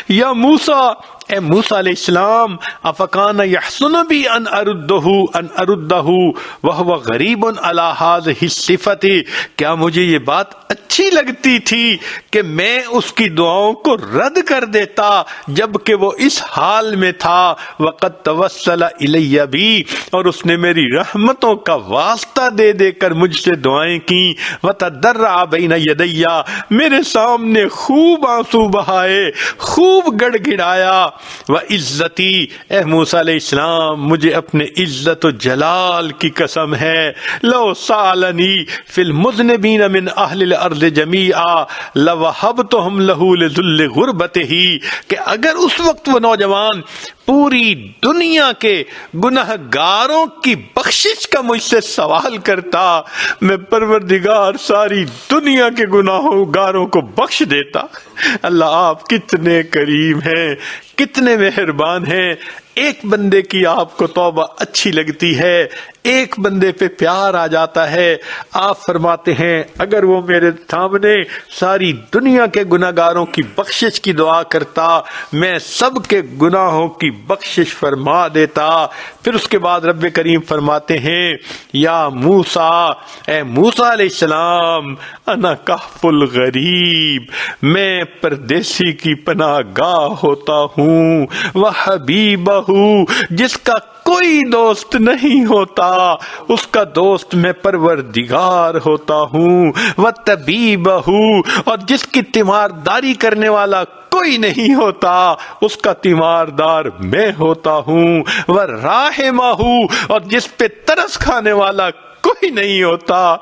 S1: یا موسیٰ، اے موسیٰ علیہ السلام، افکان یحسن بی ان اردہ وہو غریب علی ہذہ الصفۃ، کیا مجھے یہ بات اچھی لگتی تھی کہ میں اس کی دعاؤں کو رد کر دیتا جبکہ وہ اس حال میں تھا، وقد توسل الی بی، اور اس نے میری رحمتوں کا واسطہ دے دے کر مجھ سے دعائیں کی، وتضرع بین یدی، میرے سامنے خوب آنسو بہائے، خوب گڑ گڑایا، وعزتی، اے موسیٰ علیہ السلام مجھے اپنے عزت و جلال کی قسم ہے، لو سالنی فی المذنبین من اہل الارض جمیعا لوہبتہم لہ لذل غربتہ، کہ اگر اس وقت وہ نوجوان پوری دنیا کے گناہ گاروں کی بخشش کا مجھ سے سوال کرتا، میں پروردگار ساری دنیا کے گناہوں گاروں کو بخش دیتا۔ اللہ آپ کتنے کریم ہیں، کتنے مہربان ہیں۔ ایک بندے کی آپ کو توبہ اچھی لگتی ہے، ایک بندے پہ پیار آ جاتا ہے، آپ فرماتے ہیں اگر وہ میرے سامنے ساری دنیا کے گناہگاروں کی بخشش کی دعا کرتا میں سب کے گناہوں کی بخشش فرما دیتا۔ پھر اس کے بعد رب کریم فرماتے ہیں یا موسیٰ، اے موسیٰ علیہ السلام، انا کہف الغریب، میں پردیسی کی پناہ گاہ ہوتا ہوں، وحبیبہ، جس کا کوئی دوست نہیں ہوتا اس کا دوست میں پروردگار ہوتا ہوں، وطبیبہ، اور جس کی تیمارداری کرنے والا کوئی نہیں ہوتا اس کا تیماردار میں ہوتا ہوں، وراحمہ، اور جس پہ ترس کھانے والا کوئی نہیں ہوتا،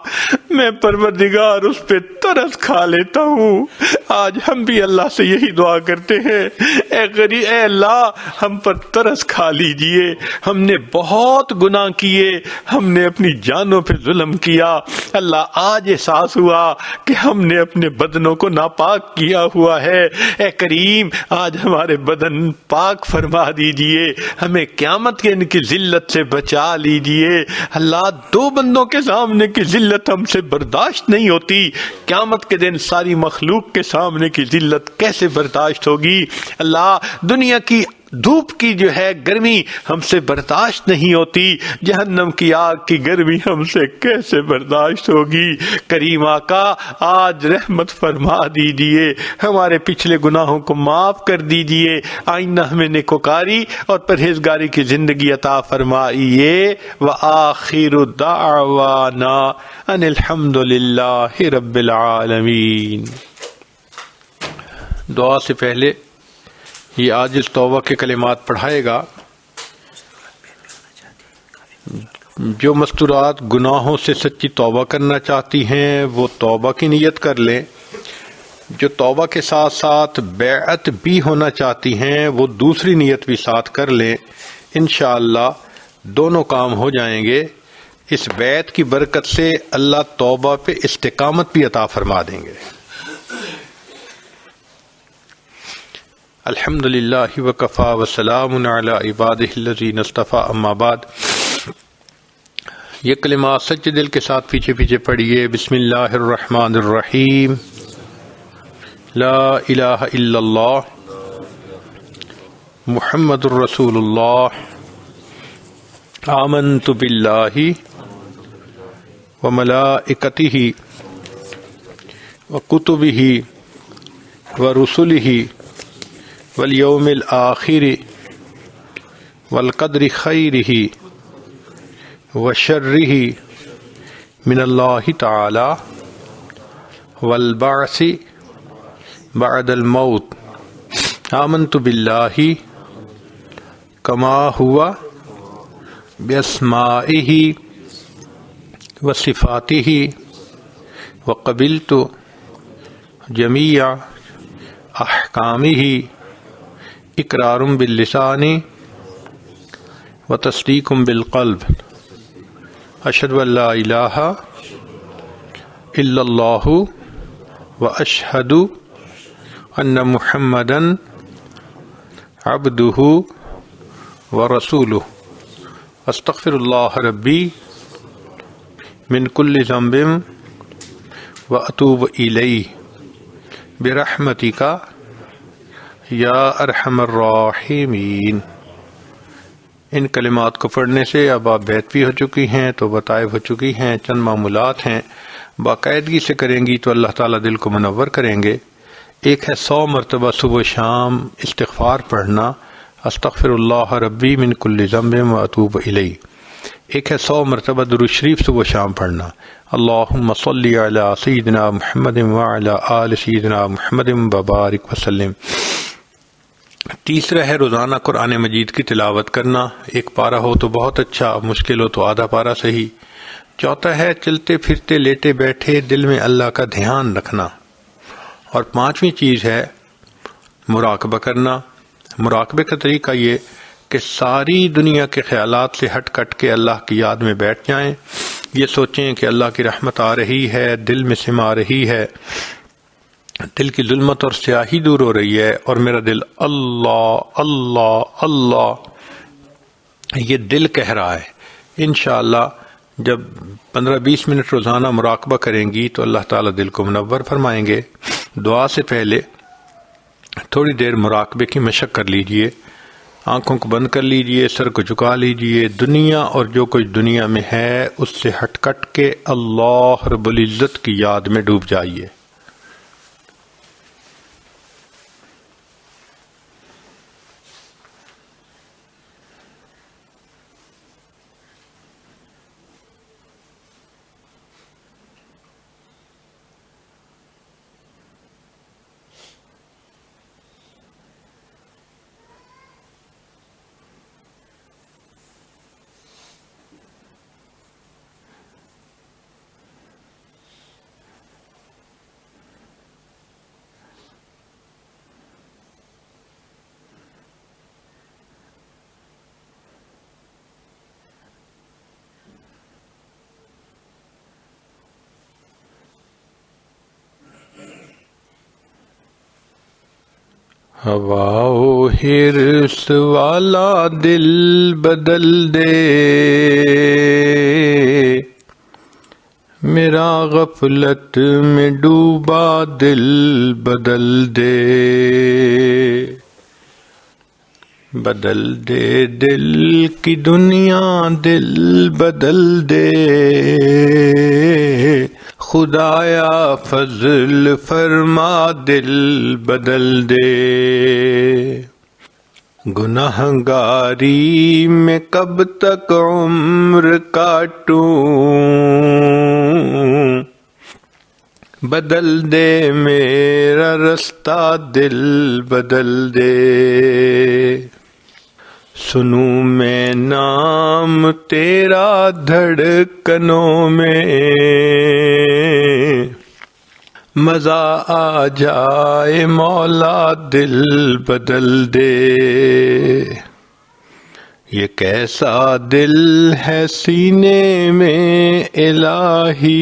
S1: میں پروردگار اس پہ ترس کھا لیتا ہوں۔ آج ہم بھی اللہ سے یہی دعا کرتے ہیں، اے اللہ ہم پر ترس کھا لیجئے، ہم نے بہت گناہ کیے، ہم نے اپنی جانوں پہ ظلم کیا۔ اللہ آج احساس ہوا کہ ہم نے اپنے بدنوں کو ناپاک کیا ہوا ہے، اے کریم آج ہمارے بدن پاک فرما دیجئے، ہمیں قیامت کے ان کی ذلت سے بچا لیجئے۔ اللہ دو بندوں کے سامنے کی ذلت ہم سے برداشت نہیں ہوتی، قیامت کے دن ساری مخلوق کے سامنے کی ذلت کیسے برداشت ہوگی؟ اللہ دنیا کی دھوپ کی جو ہے گرمی ہم سے برداشت نہیں ہوتی، جہنم کی آگ کی گرمی ہم سے کیسے برداشت ہوگی؟ کریم آقا آج رحمت فرما دیجئے، ہمارے پچھلے گناہوں کو معاف کر دیجئے، آئندہ ہمیں نیکوکاری اور پرہیزگاری کی زندگی عطا فرمائیے۔ وآخر دعوانا ان الحمد للہ رب العالمین۔ دعا سے پہلے یہ عاجز توبہ کے کلمات پڑھائے گا۔ جو مستورات گناہوں سے سچی توبہ کرنا چاہتی ہیں وہ توبہ کی نیت کر لیں، جو توبہ کے ساتھ ساتھ بیعت بھی ہونا چاہتی ہیں وہ دوسری نیت بھی ساتھ کر لیں، انشاءاللہ دونوں کام ہو جائیں گے۔ اس بیعت کی برکت سے اللہ توبہ پہ استقامت بھی عطا فرما دیں گے۔ الحمد للہ وکفا وسلام علی عبادہ الذین اصطفیٰ، اما بعد۔ یہ کلمات سچے دل کے ساتھ پیچھے پیچھے پڑھیے۔ بسم اللہ الرحمن الرحیم۔ لا الہ الا اللہ محمد الرسول اللہ، آمنت باللہ وملائکتہ وکتبہ ورسلہ والیوم الآخر والقدر خیرہ وشرہ من اللہ تعالی والبعث بعد الموت۔ آمنت باللہ کما ہوا باسمائہ وصفاتہ وقبلت جمیع احکامہ اقرار باللسان وتصدیق بالقلب۔ اشہد ان لا الہ الا اللہ واشہد ان محمدا عبدہ ورسولہ۔ استغفر اللہ ربی من کل ذنب واتوب الیہ برحمتک یا ارحم الراحمین۔ ان کلمات کو پڑھنے سے اب آپ بیعت بھی ہو چکی ہیں، توبہ طائب ہو چکی ہیں، چند معمولات ہیں، باقاعدگی سے کریں گی تو اللہ تعالیٰ دل کو منور کریں گے۔ ایک ہے 100 مرتبہ صبح و شام استغفار پڑھنا، استغفر اللہ ربی من کل ذنب واتوب الیہ۔ ایک ہے 100 مرتبہ درود شریف صبح و شام پڑھنا، اللہم صلی علی سیدنا محمد وعلی آل سیدنا محمد وبارک وسلم۔ تیسرا ہے روزانہ قرآن مجید کی تلاوت کرنا، ایک پارہ ہو تو بہت اچھا، مشکل ہو تو آدھا پارہ صحیح۔ چوتھا ہے چلتے پھرتے لیٹے بیٹھے دل میں اللہ کا دھیان رکھنا۔ اور پانچویں چیز ہے مراقبہ کرنا۔ مراقبے کا طریقہ یہ کہ ساری دنیا کے خیالات سے ہٹ کٹ کے اللہ کی یاد میں بیٹھ جائیں، یہ سوچیں کہ اللہ کی رحمت آ رہی ہے، دل میں سما رہی ہے، دل کی ظلمت اور سیاہی دور ہو رہی ہے، اور میرا دل اللہ اللہ اللہ یہ دل کہہ رہا ہے۔ انشاءاللہ جب 15-20 منٹ روزانہ مراقبہ کریں گی تو اللہ تعالیٰ دل کو منور فرمائیں گے۔ دعا سے پہلے تھوڑی دیر مراقبے کی مشق کر لیجئے، آنکھوں کو بند کر لیجئے، سر کو جھکا لیجئے، دنیا اور جو کچھ دنیا میں ہے اس سے ہٹ کٹ کے اللہ رب العزت کی یاد میں ڈوب جائیے۔ ہوا و حرص والا دل بدل دے، میرا غفلت میں ڈوبا دل بدل دے، بدل دے دل کی دنیا دل بدل دے، خدایا فضل فرما دل بدل دے، گنہگاری میں کب تک عمر کاٹوں، بدل دے میرا رستہ دل بدل دے، سنوں میں نام تیرا دھڑکنوں میں، مزہ آ جائے مولا دل بدل دے، یہ کیسا دل ہے سینے میں الہی،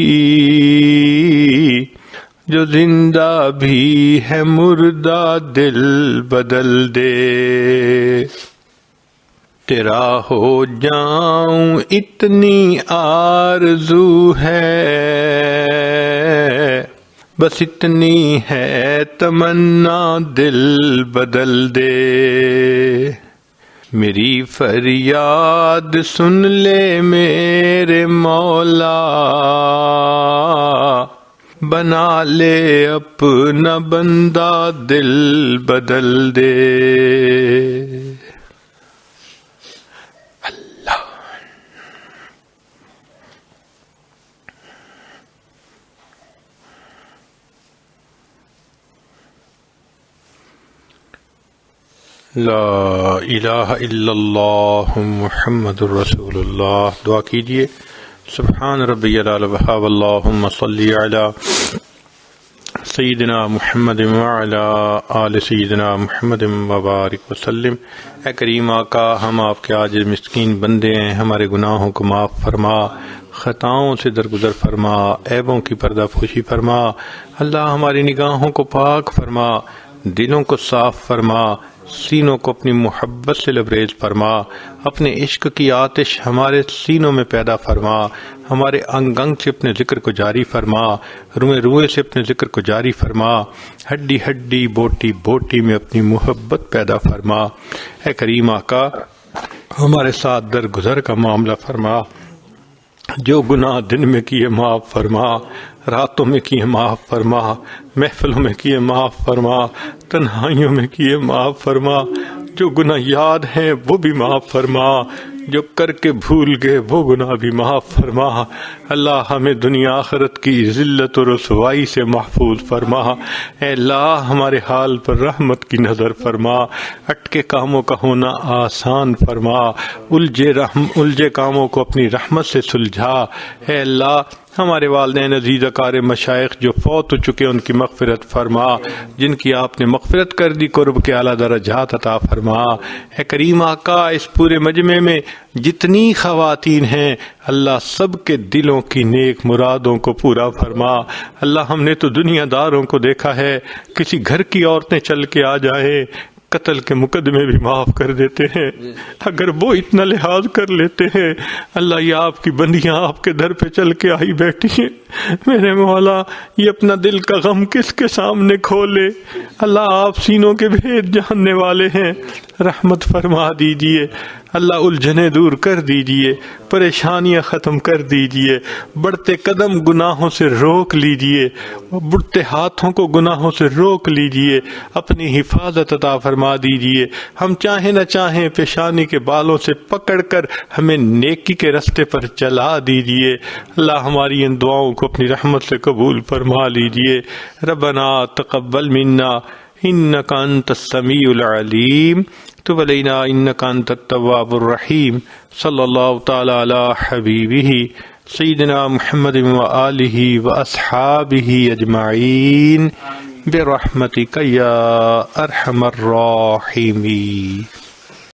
S1: جو زندہ بھی ہے مردہ دل بدل دے، تیرا ہو جاؤں اتنی آرزو ہے، بس اتنی ہے تمنا دل بدل دے، میری فریاد سن لے میرے مولا، بنا لے اپنا بندہ دل بدل دے۔ لا الہ الا اللہ محمد الرسول اللہ۔ دعا کیجئے، سبحان ربی الاعلی اللہم صلی علی سیدنا محمد وعلی آل سیدنا محمد وبارک وسلم۔ اے کریم آقا، ہم آپ کے عاجز مسکین بندے ہیں، ہمارے گناہوں کو معاف فرما، خطاؤں سے درگزر فرما، عیبوں کی پردہ پوشی فرما۔ اللہ ہماری نگاہوں کو پاک فرما، دلوں کو صاف فرما، سینوں کو اپنی محبت سے لبریز فرما، اپنے عشق کی آتش ہمارے سینوں میں پیدا فرما، ہمارے انگ انگ سے اپنے ذکر کو جاری فرما، روئے روئے سے اپنے ذکر کو جاری فرما، ہڈی ہڈی بوٹی بوٹی میں اپنی محبت پیدا فرما۔ اے کریم آقا، ہمارے ساتھ درگزر کا معاملہ فرما، جو گناہ دن میں کیے معاف فرما، راتوں میں کیے معاف فرما، محفلوں میں کیے معاف فرما، تنہائیوں میں کیے معاف فرما، جو گناہ یاد ہیں وہ بھی معاف فرما، جو کر کے بھول گئے وہ گناہ بھی معاف فرما۔ اللہ ہمیں دنیا آخرت کی ذلت و رسوائی سے محفوظ فرما۔ اے اللہ ہمارے حال پر رحمت کی نظر فرما، اٹکے کاموں کا ہونا آسان فرما، الجھے کاموں کو اپنی رحمت سے سلجھا۔ اے اللہ ہمارے والدین عزیز اقارب مشائخ جو فوت ہو چکے ان کی مغفرت فرما، جن کی آپ نے مغفرت کر دی قرب کے اعلیٰ درجات عطا فرما۔ اے کریم آقا، اس پورے مجمع میں جتنی خواتین ہیں اللہ سب کے دلوں کی نیک مرادوں کو پورا فرما۔ اللہ ہم نے تو دنیا داروں کو دیکھا ہے، کسی گھر کی عورتیں چل کے آ جائیں قتل کے مقدمے بھی معاف کر دیتے ہیں، اگر وہ اتنا لحاظ کر لیتے ہیں۔ اللہ یہ آپ کی بندیاں آپ کے در پہ چل کے آئی بیٹھی ہیں، میرے مولا یہ اپنا دل کا غم کس کے سامنے کھولے۔ اللہ آپ سینوں کے بھید جاننے والے ہیں، رحمت فرما دیجئے۔ اللہ الجھنیں دور کر دیجئے، پریشانیاں ختم کر دیجئے، بڑھتے قدم گناہوں سے روک لیجئے، بڑھتے ہاتھوں کو گناہوں سے روک لیجئے، اپنی حفاظت عطا فرما دیجئے۔ ہم چاہیں نہ چاہیں پیشانی کے بالوں سے پکڑ کر ہمیں نیکی کے رستے پر چلا دیجئے۔ اللہ ہماری ان دعاؤں کو اپنی رحمت سے قبول فرما لیجئے۔ ربنا تقبل منا انک انت السمیع العلیم، تب علینا انک انت التواب الرحیم۔ صلی اللہ تعالی علی حبیبہ سیدنا محمد وآلہ واصحابہ اجمعین برحمتک یا ارحم الراحمین۔